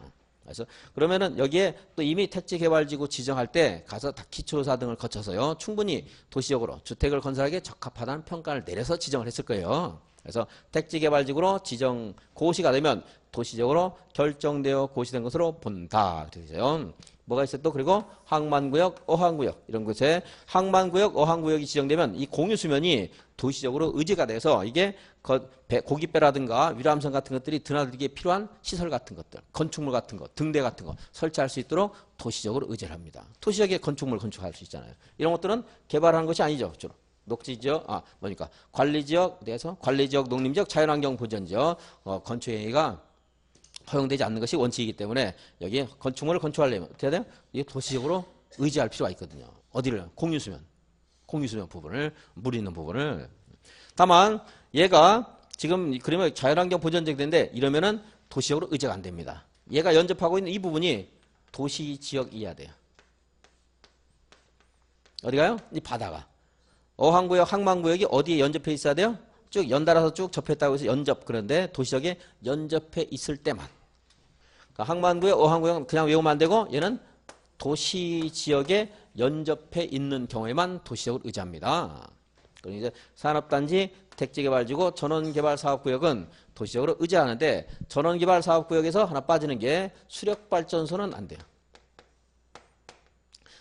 그래서 그러면은 여기에 또 이미 택지개발지구 지정할 때 가서 다 기초조사 등을 거쳐서요. 충분히 도시적으로 주택을 건설하기에 적합하다는 평가를 내려서 지정을 했을 거예요. 그래서 택지개발지구로 지정 고시가 되면 도시적으로 결정되어 고시된 것으로 본다. 그래서요. 뭐가 있어요? 또 그리고 항만구역, 어항구역 이런 곳에 항만구역, 어항구역이 지정되면 이 공유수면이 도시적으로 의지가 돼서 이게 고깃배라든가 위람선 같은 것들이 드나들기에 필요한 시설 같은 것들, 건축물 같은 것, 등대 같은 거 설치할 수 있도록 도시적으로 의지를 합니다. 도시적인 건축물 건축할 수 있잖아요. 이런 것들은 개발하는 것이 아니죠. 주로. 녹지지역, 관리지역, 내에서 관리지역, 농림지역, 자연환경 보전지역, 건축행위가 허용되지 않는 것이 원칙이기 때문에 여기 건축물을 건축하려면 어떻게 해야 돼요? 이게 도시적으로 의지할 필요가 있거든요. 어디를? 공유수면 부분을, 물 있는 부분을. 다만 얘가 지금 그러면 자연환경 보전지역인데 이러면은 도시적으로 의지가 안 됩니다. 얘가 연접하고 있는 이 부분이 도시지역이어야 돼요. 어디가요? 이 바다가. 어항구역, 항만구역이 어디에 연접해 있어야 돼요? 쭉 연달아서 쭉 접했다고 해서 연접. 그런데 도시적에 연접해 있을 때만. 그러니까 항만구역, 어항구역은 그냥 외우면 안 되고 얘는 도시지역에 연접해 있는 경우에만 도시적으로 의지합니다. 그리고 이제 산업단지, 택지개발지구, 전원개발사업구역은 도시적으로 의지하는데 전원개발사업구역에서 하나 빠지는 게 수력발전소는 안 돼요.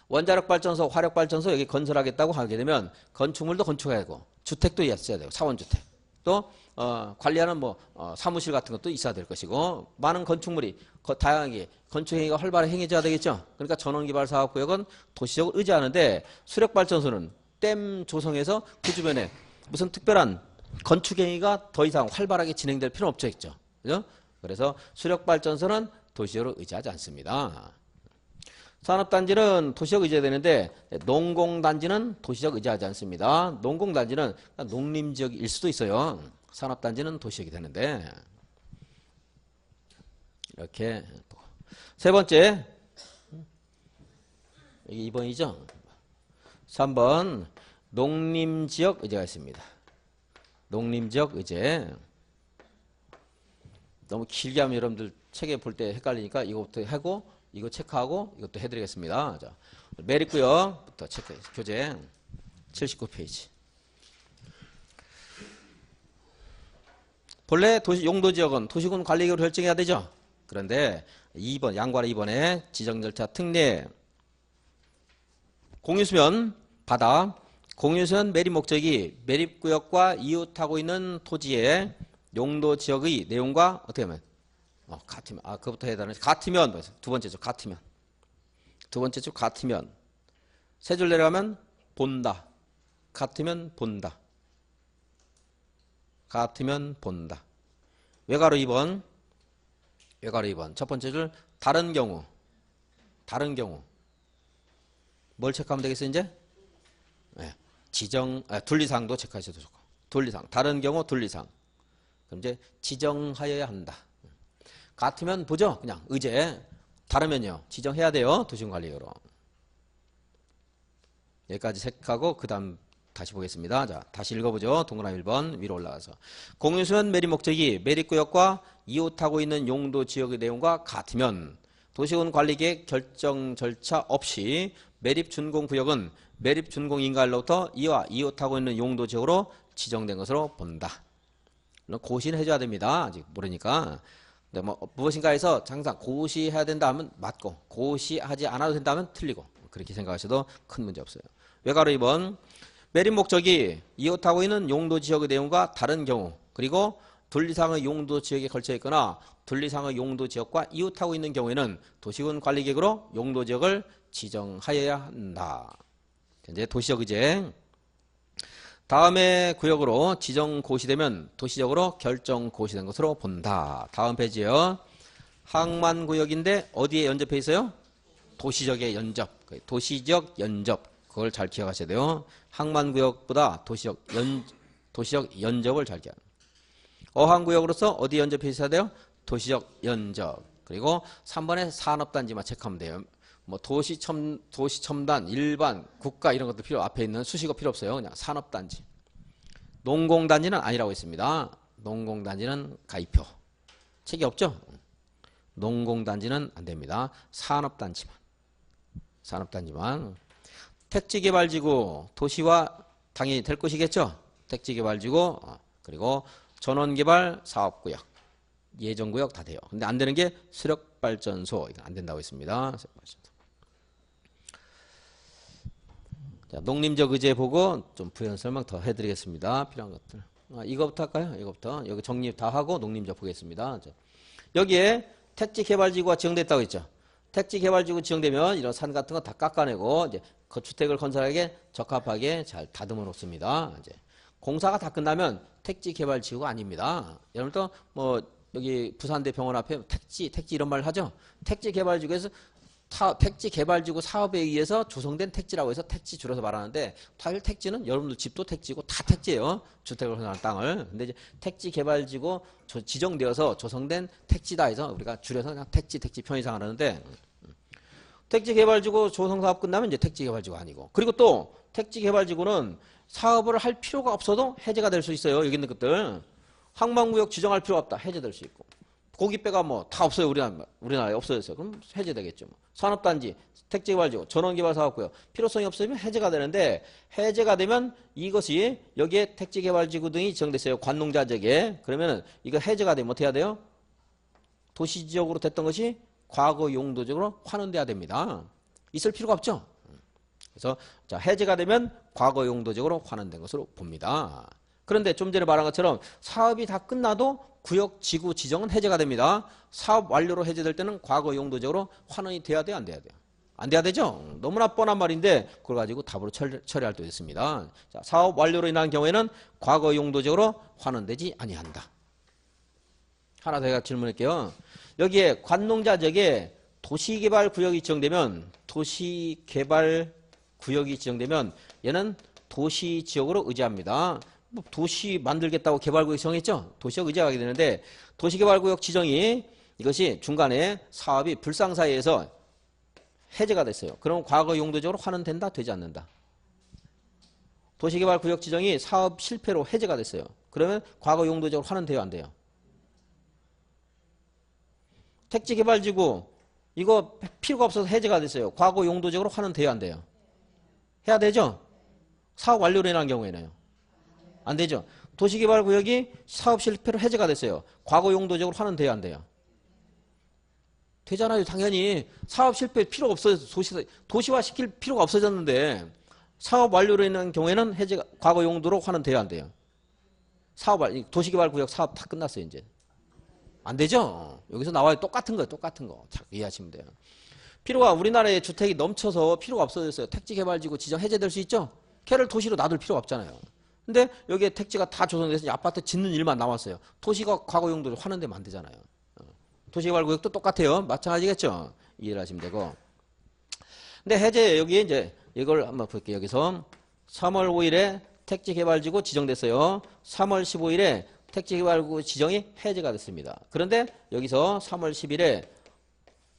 원자력발전소, 화력발전소 여기 건설하겠다고 하게 되면 건축물도 건축해야 되고 주택도 있어야 되고 사원주택 또 관리하는 사무실 같은 것도 있어야 될 것이고 많은 건축물이 다양하게 건축행위가 활발하게 행해져야 되겠죠. 그러니까 전원개발사업구역은 도시적으로 의지하는데 수력발전소는 댐 조성해서 그 주변에 무슨 특별한 건축행위가 더 이상 활발하게 진행될 필요는 없죠. 그죠? 그래서 수력발전소는 도시적으로 의지하지 않습니다. 산업단지는 도시적 의지해야 되는데 농공단지는 도시적 의지하지 않습니다. 농공단지는 농림지역일 수도 있어요. 산업단지는 도시적이 되는데 이렇게 세 번째 이게 2번이죠. 3번 농림지역 의제가 있습니다. 농림지역 의제 너무 길게 하면 여러분들 책에 볼 때 헷갈리니까 이거부터 하고 이거 체크하고 이것도 해드리겠습니다. 자, 매립구역부터 체크, 교재 79페이지. 본래 용도지역은 도시군 관리계획으로 결정해야 되죠. 그런데 2번, 양괄 2번에 지정절차 특례 공유수면 바다, 공유수면 매립 목적이 매립구역과 이웃하고 있는 토지의 용도지역의 내용과 어떻게 하면 같으면 그것부터 해야 되는 같으면 두 번째 줄 같으면 두 번째 줄 같으면 세 줄 내려가면 본다 같으면 본다 같으면 본다 외가로 2번 첫 번째 줄 다른 경우 뭘 체크하면 되겠어요 이제 둘리상도 체크하셔도 좋고 둘리상 다른 경우 둘리상 그럼 이제 지정하여야 한다. 같으면 보죠. 그냥 의제. 다르면요. 지정해야 돼요. 도시군관리계획으로. 여기까지 체크하고 그 다음 다시 보겠습니다. 자, 다시 읽어보죠. 동그라미 1번 위로 올라가서. 공유수면 매립 목적이 매립구역과 이웃하고 있는 용도 지역의 내용과 같으면 도시군관리계획 결정 절차 없이 매립준공구역은 매립준공인가로부터 이와 이웃하고 있는 용도 지역으로 지정된 것으로 본다. 고시는 해줘야 됩니다. 아직 모르니까. 근데 무엇인가 해서 항상 고시해야 된다 하면 맞고 고시하지 않아도 된다 하면 틀리고 그렇게 생각하셔도 큰 문제 없어요. 외가로 2번 매립 목적이 이웃하고 있는 용도 지역의 내용과 다른 경우 그리고 둘리상의 용도 지역에 걸쳐 있거나 둘리상의 용도 지역과 이웃하고 있는 경우에는 도시군 관리계획으로 용도 지역을 지정하여야 한다. 이제 도시적 의제. 다음에 구역으로 지정 고시되면 도시적으로 결정 고시된 것으로 본다. 다음 페이지요. 항만구역인데 어디에 연접해 있어요? 도시적에 연접. 도시적 연접. 그걸 잘 기억하셔야 돼요. 항만구역보다 도시적 연접을 잘 기억. 어항구역으로서 어디 연접해 있어야 돼요? 도시적 연접. 그리고 3번에 산업단지만 체크하면 돼요. 뭐 도시첨단, 일반, 국가 이런 것도 앞에 있는 수식어 필요 없어요. 그냥 산업단지. 농공단지는 아니라고 했습니다. 농공단지는 가입표. 책이 없죠? 농공단지는 안 됩니다. 산업단지만. 산업단지만. 택지개발지구, 도시화 당연히 될 것이겠죠? 택지개발지구, 그리고 전원개발 사업구역, 예정구역 다 돼요. 근데 안 되는 게 수력발전소. 이거 안 된다고 했습니다. 자, 농림적 의제 보고 좀 부연 설명 더 해드리겠습니다. 필요한 것들. 이거부터 할까요? 이거부터. 여기 정리 다 하고 농림적 보겠습니다. 자, 여기에 택지개발지구가 지정됐다고 했죠. 택지개발지구 지정되면 이런 산 같은 거 다 깎아내고 이제 주택을 건설하기에 적합하게 잘 다듬어 놓습니다. 이제 공사가 다 끝나면 택지개발지구가 아닙니다. 여러분도 뭐 여기 부산대병원 앞에 택지 이런 말 하죠. 택지개발지구에서 택지개발지구 사업에 의해서 조성된 택지라고 해서 택지 줄여서 말하는데 사실 택지는 여러분들 집도 택지고 다 택지예요. 주택을 건설한 땅을. 근데 이제 택지개발지구 지정되어서 조성된 택지다 해서 우리가 줄여서 그냥 택지 편의상 하는데 택지개발지구 조성사업 끝나면 이제 택지개발지구 아니고 그리고 또 택지개발지구는 사업을 할 필요가 없어도 해제가 될 수 있어요. 여기 있는 것들. 항만구역 지정할 필요 없다. 해제될 수 있고. 고깃배가 뭐 다 없어요. 우리나라에 없어졌어요. 그럼 해제되겠죠. 뭐. 산업단지, 택지개발지구, 전원개발사업구역 필요성이 없으면 해제가 되는데 해제가 되면 이것이 여기에 택지개발지구 등이 지정됐어요. 관농자재에. 그러면 이거 해제가 되면 어떻게 해야 돼요? 도시지역으로 됐던 것이 과거 용도적으로 환원돼야 됩니다. 있을 필요가 없죠. 그래서 자, 해제가 되면 과거 용도적으로 환원된 것으로 봅니다. 그런데 좀 전에 말한 것처럼 사업이 다 끝나도 구역 지구 지정은 해제가 됩니다. 사업 완료로 해제될 때는 과거 용도적으로 환원이 돼야 돼요? 안 돼야 돼요? 안 돼야 되죠? 너무나 뻔한 말인데 그걸 가지고 답으로 처리할 때 있습니다. 자, 사업 완료로 인한 경우에는 과거 용도적으로 환원되지 아니한다. 하나 더 제가 질문할게요. 여기에 관농자적에 도시개발구역이 지정되면 얘는 도시지역으로 의지합니다. 뭐 도시 만들겠다고 개발구역 정했죠? 도시적 의지하게 되는데 도시개발구역 지정이 이것이 중간에 사업이 불상사에서 해제가 됐어요. 그럼 과거 용도적으로 환원된다? 되지 않는다? 도시개발구역 지정이 사업 실패로 해제가 됐어요. 그러면 과거 용도적으로 환원돼요? 안 돼요? 택지개발지구 이거 필요가 없어서 해제가 됐어요. 과거 용도적으로 환원돼요? 안 돼요? 해야 되죠? 사업 완료로 인한 경우에는요. 안 되죠. 도시개발구역이 사업 실패로 해제가 됐어요. 과거 용도적으로 환원돼야 안 돼요? 되잖아요. 당연히 사업 실패 필요가 없어져서 도시화 시킬 필요가 없어졌는데 사업 완료로 인한 경우에는 해제가 과거 용도로 환원돼야 안 돼요? 도시개발구역 사업 다 끝났어요. 이제 안 되죠. 여기서 나와요. 똑같은 거 잘 이해하시면 돼요. 필요가 우리나라에 주택이 넘쳐서 필요가 없어졌어요. 택지개발지구 지정 해제될 수 있죠. 걔를 도시로 놔둘 필요가 없잖아요. 근데 여기에 택지가 다 조성돼서 아파트 짓는 일만 남았어요. 도시가 과거 용도로 환원되면 안 되잖아요. 도시개발구역도 똑같아요. 마찬가지겠죠. 이해를 하시면 되고. 근데 해제 여기에 이제 이걸 한번 볼게요. 여기서 3월 5일에 택지개발지구 지정됐어요. 3월 15일에 택지개발구 지정이 해제가 됐습니다. 그런데 여기서 3월 10일에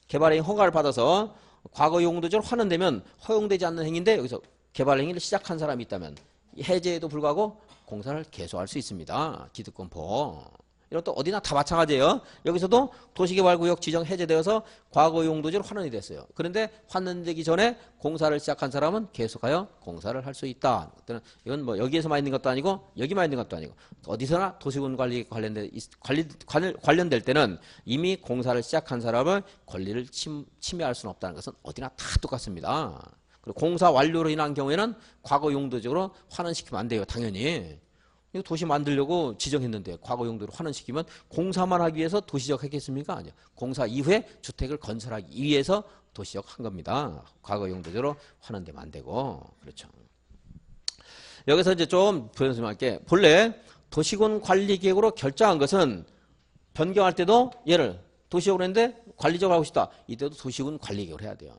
개발행위 허가를 받아서 과거 용도적으로 환원되면 허용되지 않는 행위인데 여기서 개발행위를 시작한 사람이 있다면 해제에도 불구하고 공사를 계속할 수 있습니다. 기득권포. 이것도 어디나 다 마찬가지예요. 여기서도 도시개발구역 지정 해제되어서 과거 용도적으로 환원이 됐어요. 그런데 환원되기 전에 공사를 시작한 사람은 계속하여 공사를 할 수 있다. 이건 뭐 여기에서만 있는 것도 아니고 여기만 있는 것도 아니고 어디서나 도시군 관리 관련될 때는 이미 공사를 시작한 사람은 권리를 침해할 수는 없다는 것은 어디나 다 똑같습니다. 그리고 공사 완료로 인한 경우에는 과거 용도적으로 환원시키면 안 돼요. 당연히. 이거 도시 만들려고 지정했는데 과거 용도로 환원시키면 공사만 하기 위해서 도시적 했겠습니까? 아니요. 공사 이후에 주택을 건설하기 위해서 도시적 한 겁니다. 과거 용도적으로 환원되면 안 되고. 그렇죠. 여기서 이제 좀 변수할게. 본래 도시군 관리계획으로 결정한 것은 변경할 때도 얘를 도시적으로 했는데 관리적으로 하고 싶다. 이때도 도시군 관리계획으로 해야 돼요.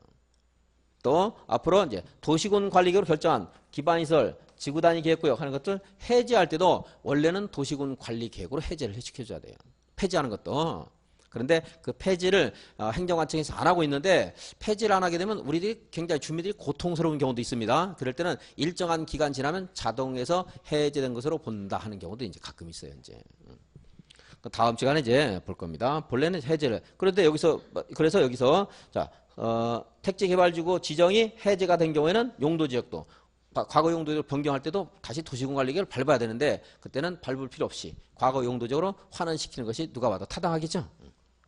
또 앞으로 이제 도시군 관리계획으로 결정한 기반시설, 지구단위 계획구역 하는 것들 해제할 때도 원래는 도시군 관리계획으로 해제를 시켜줘야 돼요. 폐지하는 것도. 그런데 그 폐지를 행정관청에서 안 하고 있는데 폐지를 안 하게 되면 우리들이 굉장히 주민들이 고통스러운 경우도 있습니다. 그럴 때는 일정한 기간 지나면 자동에서 해제된 것으로 본다 하는 경우도 이제 가끔 있어요. 이제. 다음 시간에 이제 볼 겁니다. 본래는 해제를. 그런데 그래서 여기서 자, 택지개발지구 지정이 해제가 된 경우에는 용도지역도 과거 용도지역을 변경할 때도 다시 도시군 관리계획을 밟아야 되는데 그때는 밟을 필요 없이 과거 용도적으로 환원시키는 것이 누가 봐도 타당하겠죠.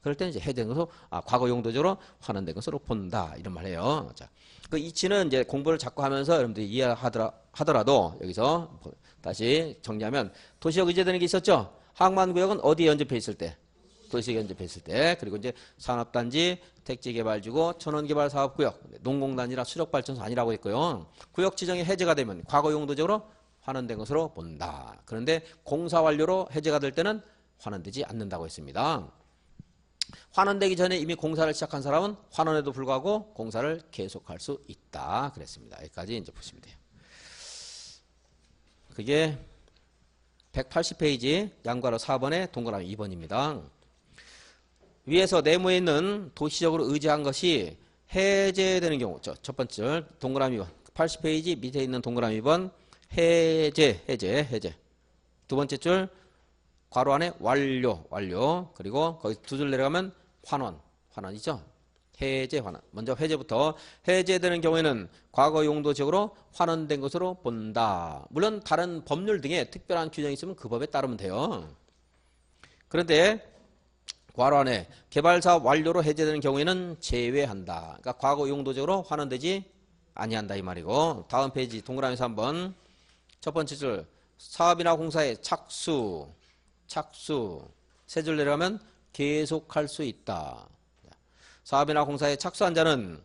그럴 때는 이제 해제된 것으로 과거 용도적으로 환원된 것으로 본다 이런 말이에요. 자, 그 이치는 이제 공부를 자꾸 하면서 여러분들이 이해하더라도 여기서 다시 정리하면 도시적 의제되는 게 있었죠. 항만구역은 어디에 연접해 있을 때? 도시에 연접해 있을 때. 그리고 이제 산업단지, 택지개발지구, 천원개발사업구역, 농공단지나 수력발전소 아니라고 했고요. 구역 지정이 해제가 되면 과거 용도적으로 환원된 것으로 본다. 그런데 공사 완료로 해제가 될 때는 환원되지 않는다고 했습니다. 환원되기 전에 이미 공사를 시작한 사람은 환원에도 불구하고 공사를 계속할 수 있다. 그랬습니다. 여기까지 이제 보시면 돼요. 그게 180페이지 양괄호 4번에 동그라미 2번입니다. 위에서 네모에 있는 도시적으로 의지한 것이 해제되는 경우 첫 번째 동그라미 2번 80페이지 밑에 있는 동그라미 2번 해제 두 번째 줄 괄호 안에 완료 그리고 거기 두 줄 내려가면 환원이죠. 해제 환원. 먼저 해제부터 해제되는 경우에는 과거 용도적으로 환원된 것으로 본다. 물론 다른 법률 등에 특별한 규정이 있으면 그 법에 따르면 돼요. 그런데 괄호 안에 개발사업 완료로 해제되는 경우에는 제외한다. 그러니까 과거 용도적으로 환원되지 아니한다 이 말이고. 다음 페이지 동그라미 3번 첫 번째 줄 사업이나 공사의 착수 세 줄 내려가면 계속할 수 있다. 사업이나 공사에 착수한 자는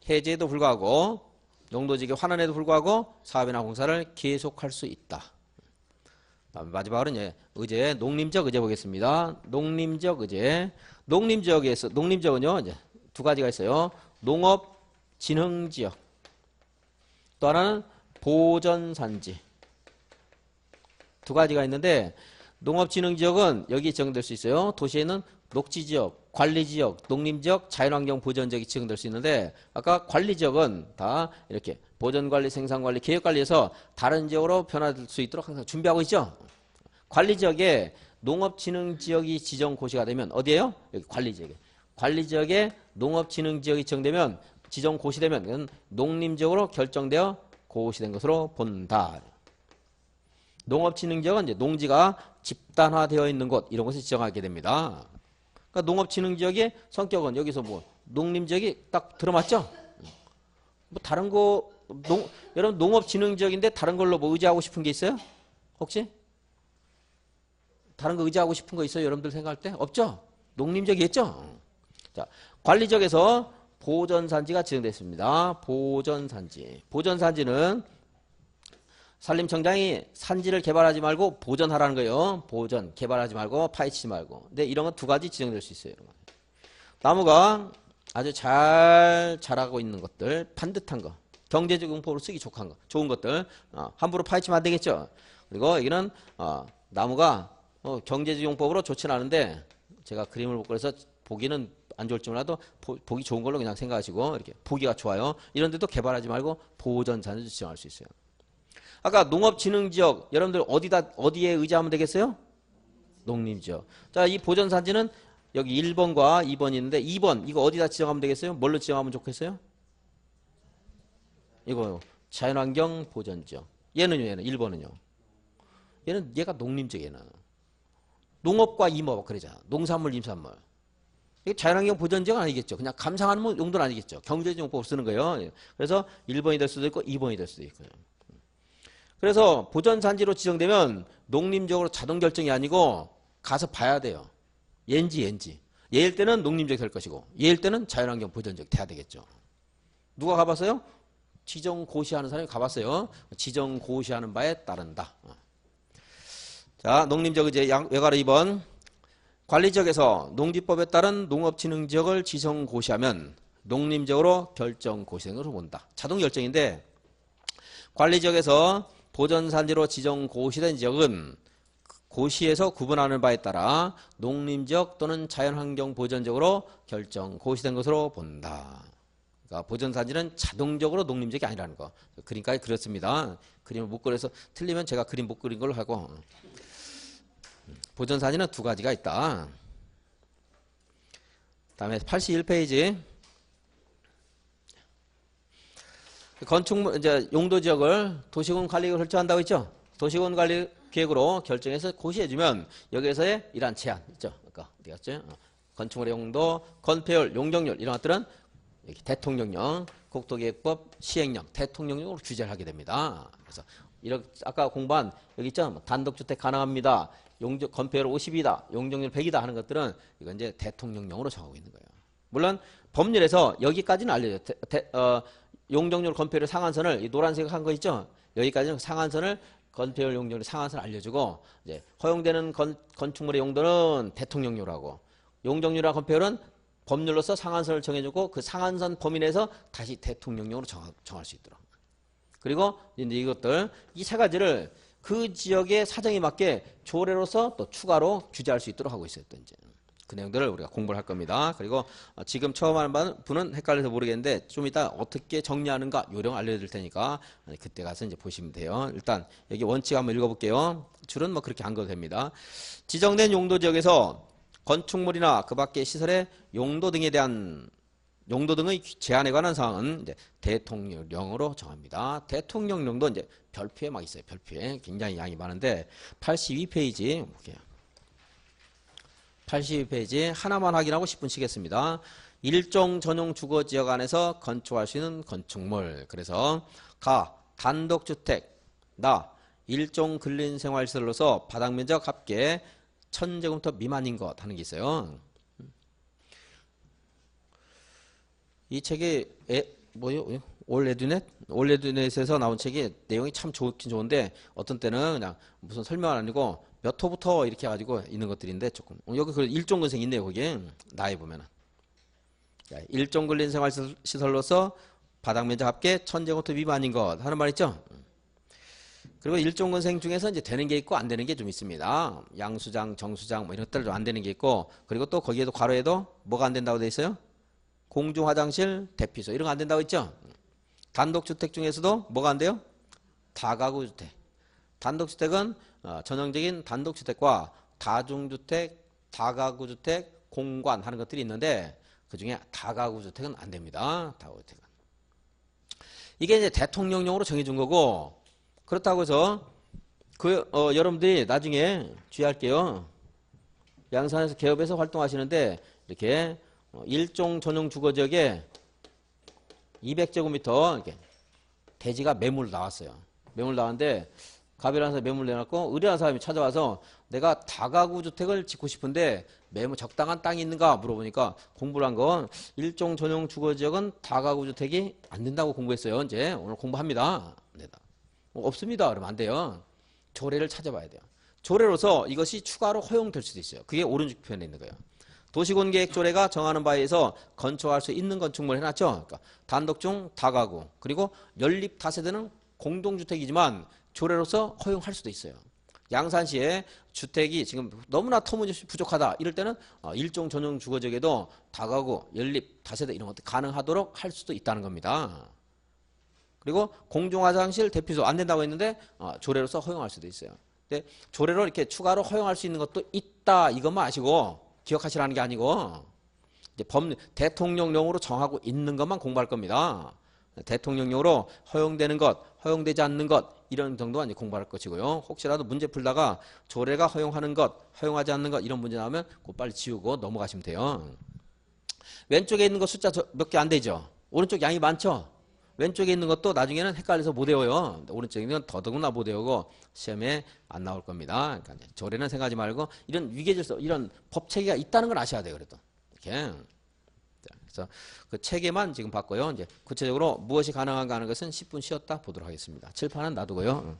해제에도 불구하고 용도지역 환원에도 불구하고 사업이나 공사를 계속할 수 있다. 마지막으로는 의제 농림적 의제 보겠습니다. 농림적 의제. 농림지역은요 이제 두 가지가 있어요. 농업 진흥지역. 또 하나는 보전산지. 두 가지가 있는데 농업진흥지역은 여기 지정될 수 있어요. 도시에는 녹지지역, 관리지역, 농림지역, 자연환경 보전지역이 지정될 수 있는데 아까 관리지역은 다 이렇게 보전관리, 생산관리, 계획관리에서 다른 지역으로 변화될 수 있도록 항상 준비하고 있죠. 관리지역에 농업진흥지역이 지정고시가 되면 어디예요? 여기 관리지역에. 관리지역에 농업진흥지역이 지정되면 지정고시되면 그건 농림지역으로 결정되어 고시된 것으로 본다. 농업진흥지역은 이제 농지가 집단화되어 있는 곳 이런 곳을 지정하게 됩니다. 그러니까 농업진흥지역의 성격은 여기서 뭐 농림지역이 딱 들어맞죠? 뭐 다른 거 여러분 농업진흥지역인데 다른 걸로 뭐 의지하고 싶은 게 있어요? 혹시? 다른 거 의지하고 싶은 거 있어요? 여러분들 생각할 때? 없죠? 농림지역이겠죠? 자, 관리지역에서 보전산지가 지정됐습니다. 보전산지는 산림청장이 산지를 개발하지 말고 보전하라는 거예요. 보전, 개발하지 말고 파헤치지 말고. 근데 이런 건 두 가지 지정될 수 있어요. 나무가 아주 잘 자라고 있는 것들, 반듯한 거, 경제적 용법으로 쓰기 좋은 것들 함부로 파헤치면 안 되겠죠. 그리고 여기는 나무가 경제적 용법으로 좋지는 않은데 제가 그림을 못 그려서 보기는 안 좋을지 몰라도 보기 좋은 걸로 그냥 생각하시고 이렇게 보기가 좋아요. 이런 데도 개발하지 말고 보전산지를 지정할 수 있어요. 아까 농업진흥지역 여러분들 어디에 의지하면 되겠어요? 농림지역. 자, 이 보전산지는 여기 1번과 2번이 있는데 2번 이거 어디다 지정하면 되겠어요? 뭘로 지정하면 좋겠어요? 이거 자연환경 보전지역. 얘는 1번은요. 얘가 농림지역. 얘는 농업과 임업 그러자. 농산물, 임산물. 이게 자연환경 보전지역은 아니겠죠. 그냥 감상하는 용도는 아니겠죠. 경제적 용법으로 쓰는 거예요. 그래서 1번이 될 수도 있고 2번이 될 수도 있고요. 그래서 보전산지로 지정되면 농림적으로 자동 결정이 아니고 가서 봐야 돼요. 얘인지. 얘일 때는 농림적 될 것이고 얘일 때는 자연환경 보전적 돼야 되겠죠. 누가 가봤어요? 지정고시하는 사람이 가봤어요. 지정고시하는 바에 따른다. 자, 농림적 이제 외과로 2번. 관리지역에서 농지법에 따른 농업진흥지역을 지정고시하면 농림적으로 결정고시행으로 본다. 자동 결정인데 관리지역에서 보전산지로 지정고시된 지역은 고시에서 구분하는 바에 따라 농림지역 또는 자연환경 보전적으로 결정고시된 것으로 본다. 그러니까 보전산지는 자동적으로 농림지역이 아니라는 거. 그림까지 그렸습니다. 그림을 못 그려서 틀리면 제가 그림 못 그린 걸로 하고. 보전산지는 두 가지가 있다. 다음에 81페이지. 건축물 이제 용도 지역을 도시군 관리계획을 설정한다고 했죠. 도시군 관리 계획으로 결정해서 고시해주면 여기에서의 이러한 제한 있죠. 아까 어디 갔죠? 건축물의 용도, 건폐율, 용적률 이런 것들은 여기 대통령령, 국토계획법 시행령, 대통령령으로 규제를 하게 됩니다. 그래서 이렇게 아까 공부한 여기 있죠. 단독주택 가능합니다. 건폐율 50이다, 용적률 100이다 하는 것들은 이건 이제 대통령령으로 정하고 있는 거예요. 물론 법률에서 여기까지는 알려줘요. 용적률, 건폐율 상한선을 이 노란색 한 거 있죠. 여기까지는 상한선을 건폐율, 용적률 상한선을 알려주고 이제 허용되는 건축물의 용도는 대통령령이라고 용적률이나 건폐율은 법률로서 상한선을 정해주고 그 상한선 범위 내에서 다시 대통령령으로 정할 수 있도록. 그리고 이제 이것들 이 세 가지를 그 지역의 사정에 맞게 조례로서 또 추가로 규제할 수 있도록 하고 있어요. 또 이제 그 내용들을 우리가 공부를 할 겁니다. 그리고 지금 처음 하는 분은 헷갈려서 모르겠는데 좀 이따 어떻게 정리하는가 요령 알려드릴 테니까 그때 가서 이제 보시면 돼요. 일단 여기 원칙 한번 읽어볼게요. 줄은 뭐 그렇게 안 그어도 됩니다. 지정된 용도 지역에서 건축물이나 그 밖의 시설의 용도 등에 대한 용도 등의 제한에 관한 사항은 이제 대통령령으로 정합니다. 대통령령도 이제 별표에 막 있어요. 별표에 굉장히 양이 많은데 82페이지 볼게요. 82페이지 하나만 확인하고 10분 쉬겠습니다. 일종 전용 주거지역 안에서 건축할 수 있는 건축물. 그래서 가 단독주택 나 일종 근린생활시설로서 바닥면적 합계 1000제곱미터 미만인 것 하는 게 있어요. 이 책이 뭐요? 올레드넷에서 나온 책이 내용이 참 좋긴 좋은데 어떤 때는 그냥 무슨 설명은 아니고 몇 호부터 이렇게 해가지고 있는 것들인데 조금 여기 그 일종근생 있네요. 거기 나에 보면은 일종근린생활시설로서 바닥면적 합계 1000제곱미터 미만인 것 하는 말 있죠. 그리고 일종근생 중에서 이제 되는 게 있고 안 되는 게 좀 있습니다. 양수장, 정수장 뭐 이런 것들 좀 안 되는 게 있고 그리고 또 거기에도 괄호에도 뭐가 안 된다고 돼 있어요? 공중화장실, 대피소 이런 거 안 된다고 했죠. 단독주택 중에서도 뭐가 안 돼요? 다가구주택. 단독주택은 전형적인 단독주택과 다중주택, 다가구주택, 공관 하는 것들이 있는데 그중에 다가구주택은 안 됩니다. 다가구주택은. 이게 이제 대통령령으로 정해준 거고 그렇다고 해서 여러분들이 나중에 주의할게요. 양산에서 개업에서 활동하시는데 이렇게 일종 전용 주거지역에 200제곱미터 이렇게 대지가 매물 나왔어요. 매물 나왔는데 갑이라는 사람이 매물 내놨고 의뢰한 사람이 찾아와서 내가 다가구 주택을 짓고 싶은데 매물 적당한 땅이 있는가 물어보니까 공부를 한 건 일종 전용 주거지역은 다가구 주택이 안 된다고 공부했어요. 이제 오늘 공부합니다. 없습니다. 그러면 안 돼요. 조례를 찾아봐야 돼요. 조례로서 이것이 추가로 허용될 수도 있어요. 그게 오른쪽 편에 있는 거예요. 도시군계획조례가 정하는 바에 의해서 건축할 수 있는 건축물 해놨죠. 그러니까 단독중 다가구 그리고 연립 다세대는 공동주택이지만 조례로서 허용할 수도 있어요. 양산시에 주택이 지금 너무나 터무니없이 부족하다 이럴 때는 일종 전용 주거지역에도 다가구, 연립, 다세대 이런 것들 가능하도록 할 수도 있다는 겁니다. 그리고 공중화장실, 대피소 안 된다고 했는데 조례로서 허용할 수도 있어요. 근데 조례로 이렇게 추가로 허용할 수 있는 것도 있다 이것만 아시고 기억하시라는 게 아니고 이제 대통령령으로 정하고 있는 것만 공부할 겁니다. 대통령령으로 허용되는 것, 허용되지 않는 것 이런 정도만 이제 공부할 것이고요. 혹시라도 문제 풀다가 조례가 허용하는 것, 허용하지 않는 것 이런 문제 나오면 그거 빨리 지우고 넘어가시면 돼요. 왼쪽에 있는 거 숫자 몇 개 안 되죠? 오른쪽 양이 많죠? 왼쪽에 있는 것도 나중에는 헷갈려서 못 외워요. 오른쪽에 있는 건 더더구나 못 외우고 시험에 안 나올 겁니다. 그러니까 이제 조례는 생각하지 말고 이런 위계질서, 이런 법 체계가 있다는 걸 아셔야 돼요. 그래도 이렇게. 그래서 그 체계만 지금 봤고요. 이제 구체적으로 무엇이 가능한가 하는 것은 10분 쉬었다 보도록 하겠습니다. 칠판은 놔두고요.